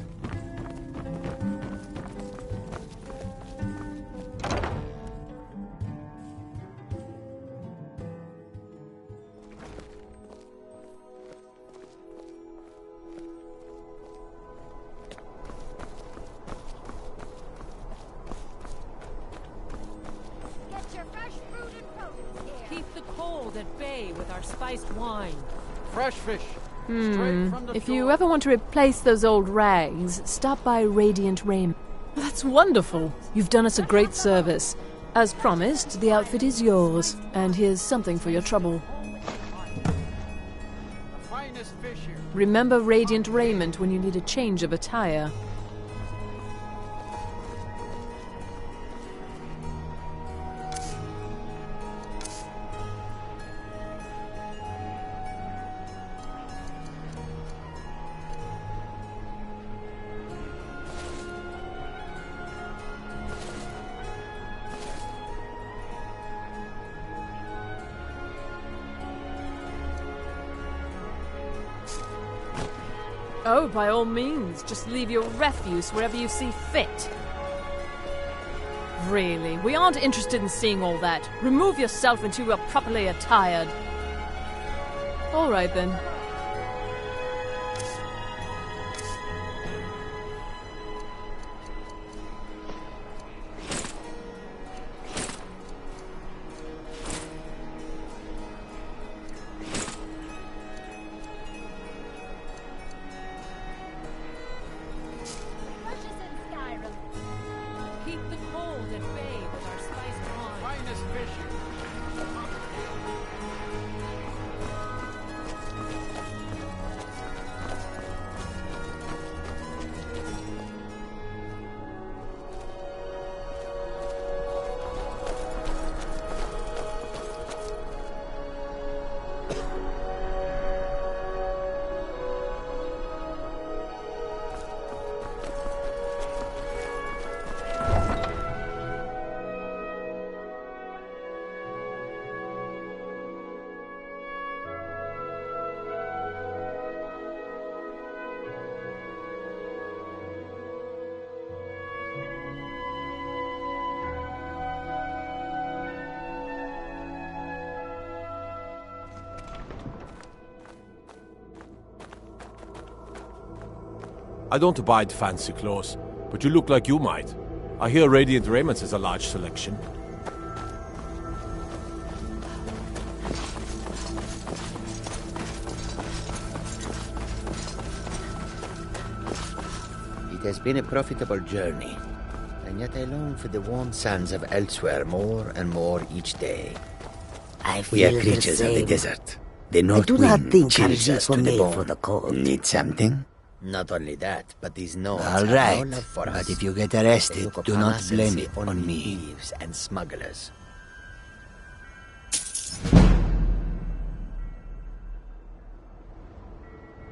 Keep the cold at bay with our spiced wine. Fresh fish. Straight from the If you ever want to replace those old rags, stop by Radiant Raiment. That's wonderful. You've done us a great service. As promised, the outfit is yours. And here's something for your trouble. The finest fish here. Remember Radiant Raiment when you need a change of attire. Oh, by all means, just leave your refuse wherever you see fit. Really, we aren't interested in seeing all that. Remove yourself until you're properly attired. All right, then. Keep the cold at bay with our spiced wine. Finest fish here. I don't abide fancy clothes, but you look like you might. I hear Radiant Raiments has a large selection. It has been a profitable journey, and yet I long for the warm sands of elsewhere more and more each day. We are creatures of the desert. The north wind chills us to the bone. Need something? Not only that, but these nodes All right, but if you get arrested, do not blame it on me. Thieves and smugglers.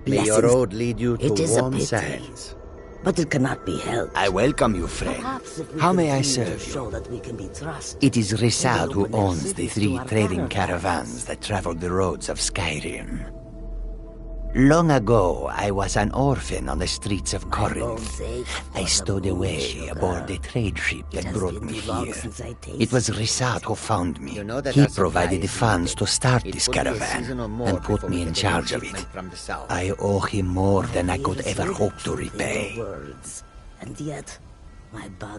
May your road lead you to warm sands. But it cannot be helped. I welcome you, friend. How may I serve you? It is Risal who owns the 3 trading caravans that travel the roads of Skyrim. Long ago, I was an orphan on the streets of Corinth. I stowed away aboard a trade ship that brought me here. It was Risat who found me. He provided the funds to start this caravan and put me in charge of it. I owe him more than I could ever hope to repay.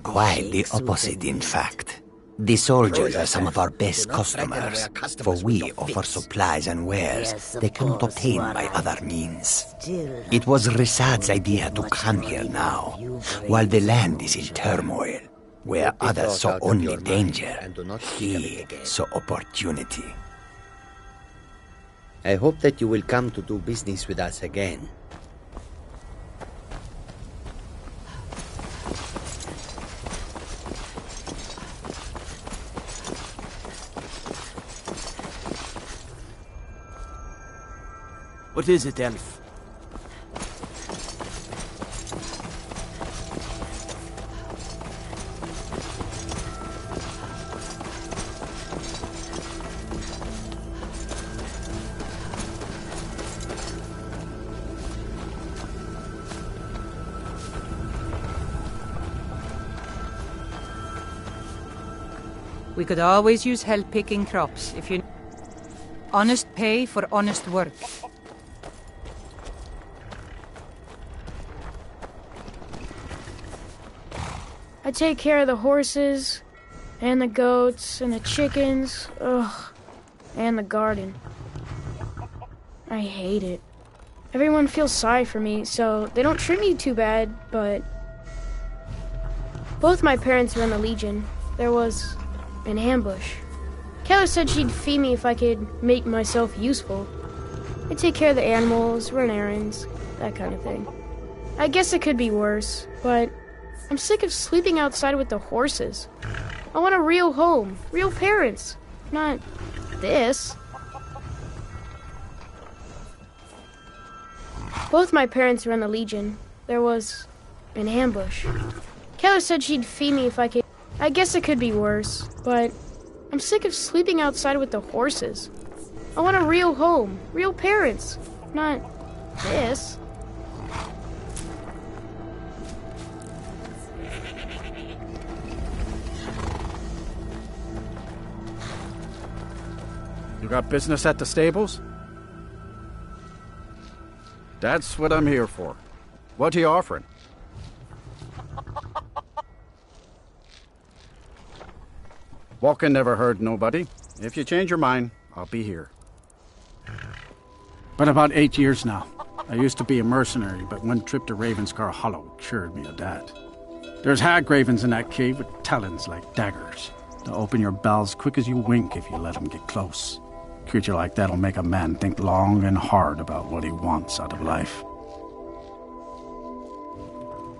Quite the opposite, in fact. The soldiers are some of our best customers, for we offer supplies and wares they cannot obtain by other means. It was Risad's idea to come here now, while the land is in turmoil, where others saw only danger, he saw opportunity. I hope that you will come to do business with us again. What is it, Elf? We could always use help picking crops if you... Honest pay for honest work. I take care of the horses, and the goats, and the chickens, and the garden. I hate it. Everyone feels sorry for me, so they don't treat me too bad, but... Both my parents were in the Legion. There was an ambush. Keller said she'd feed me if I could make myself useful. I take care of the animals, run errands, that kind of thing. I guess it could be worse, but... I'm sick of sleeping outside with the horses. I want a real home, real parents, not this. Both my parents were in the Legion. There was an ambush. Keller said she'd feed me if I could. I guess it could be worse, but I'm sick of sleeping outside with the horses. I want a real home, real parents, not this. You got business at the stables? That's what I'm here for. What are you offering? Walking never hurt nobody. If you change your mind, I'll be here. Been about 8 years now. I used to be a mercenary, but one trip to Ravenscar Hollow cured me of that. There's hag ravens in that cave with talons like daggers. They'll open your bowels quick as you wink if you let them get close. A creature like that'll make a man think long and hard about what he wants out of life.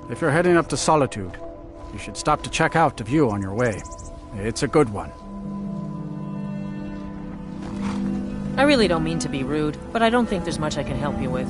If you're heading up to Solitude, you should stop to check out the view on your way. It's a good one. I really don't mean to be rude, but I don't think there's much I can help you with.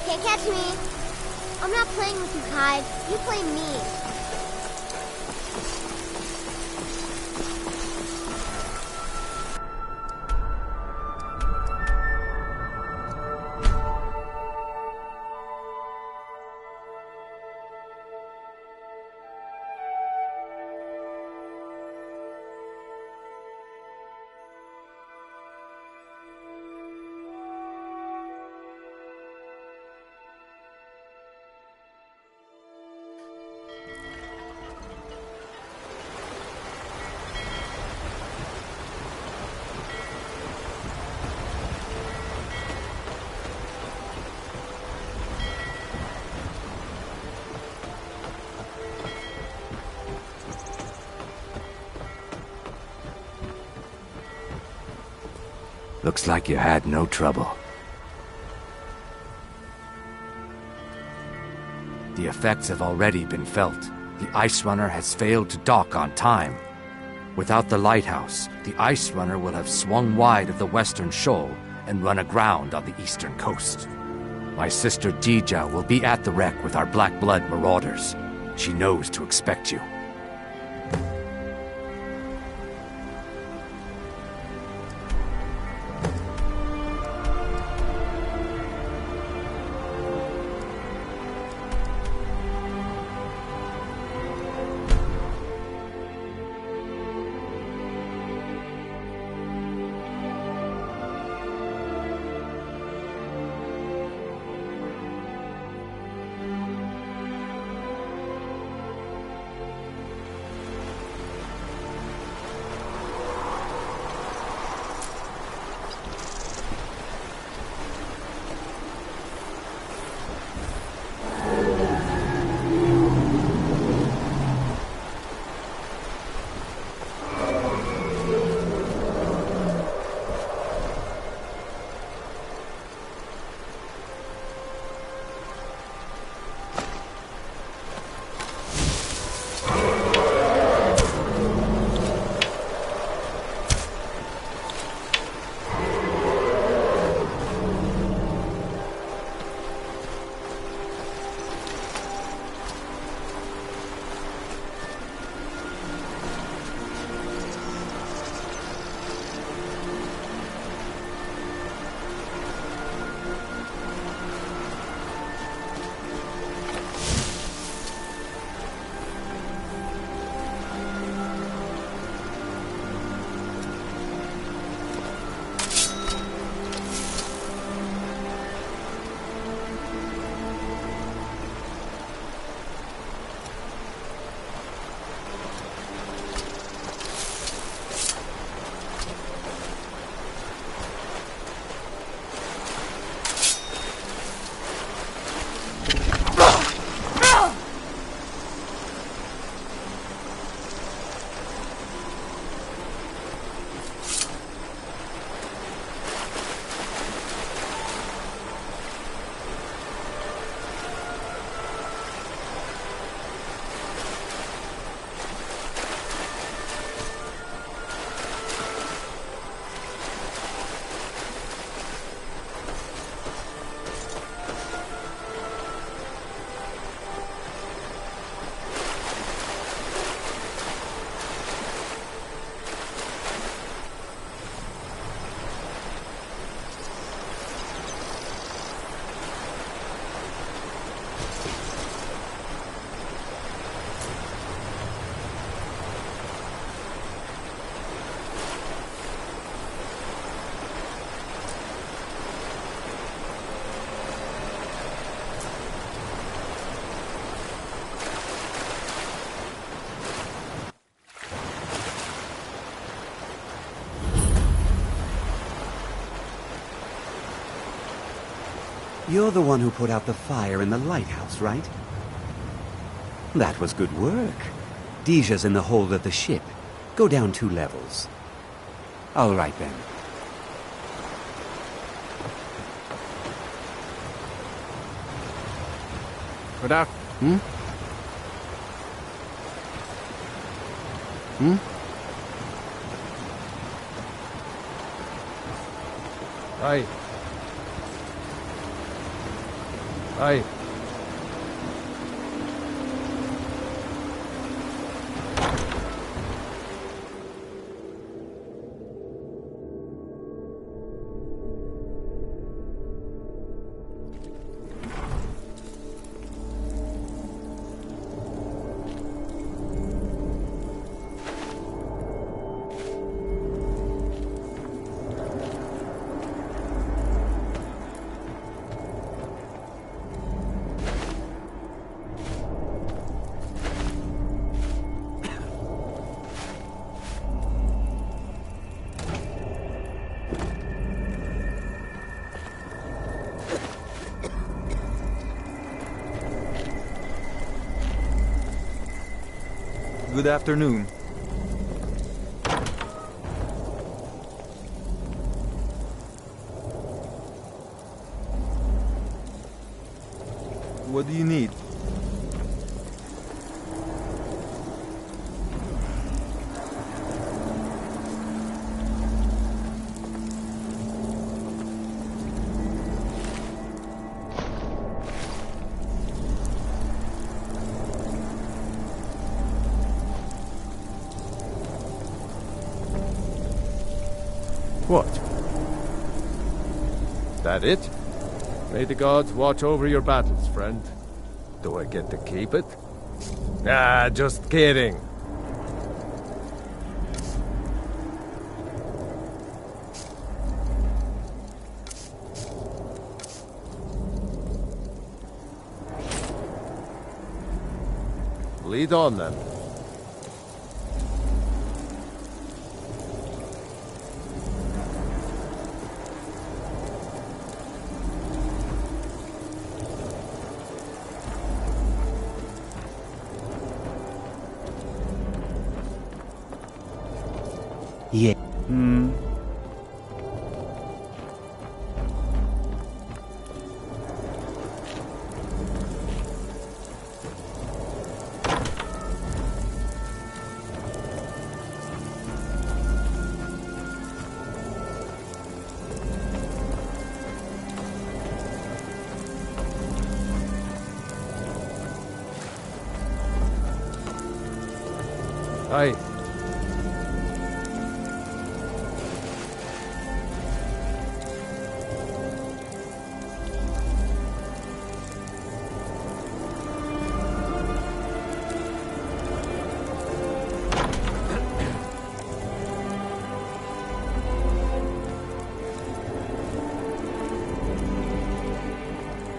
Can't catch me. I'm not playing with you, Hyde. You play me. Looks like you had no trouble. The effects have already been felt. The Ice Runner has failed to dock on time. Without the lighthouse, the Ice Runner will have swung wide of the western shoal and run aground on the eastern coast. My sister Dija will be at the wreck with our Black Blood marauders. She knows to expect you. You're the one who put out the fire in the lighthouse, right? That was good work. Deja's in the hold of the ship. Go down 2 levels. All right, then. Good out. Hmm? Aye. Aye. Good afternoon. What do you need? What? That it? May the gods watch over your battles, friend. Do I get to keep it? Ah, just kidding. Lead on, then. Yeah. Aye.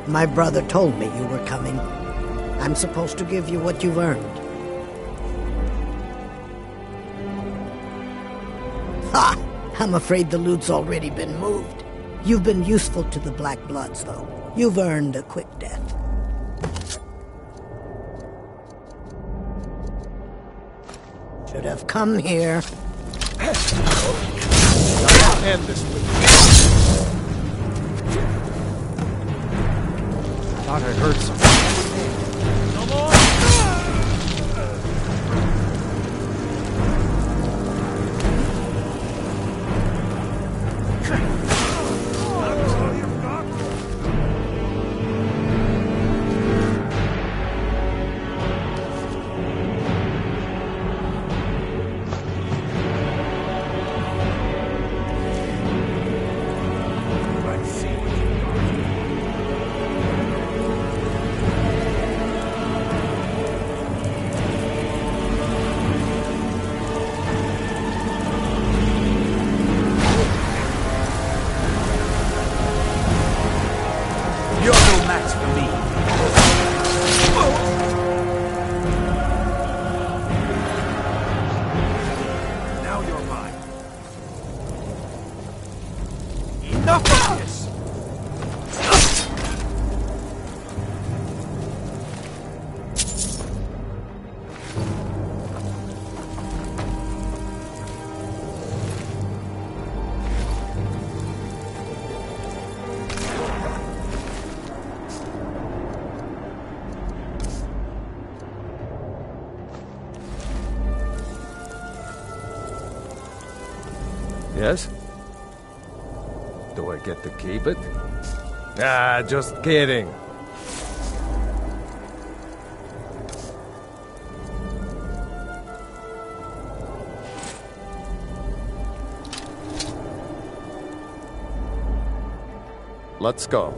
My brother told me you were coming. I'm supposed to give you what you've earned. Ha! I'm afraid the loot's already been moved. You've been useful to the Black Bloods, though. You've earned a quick death. Should have come here. I'll end this with you. I thought I heard something. No more! Yes? Do I get to keep it? Ah, just kidding. Let's go.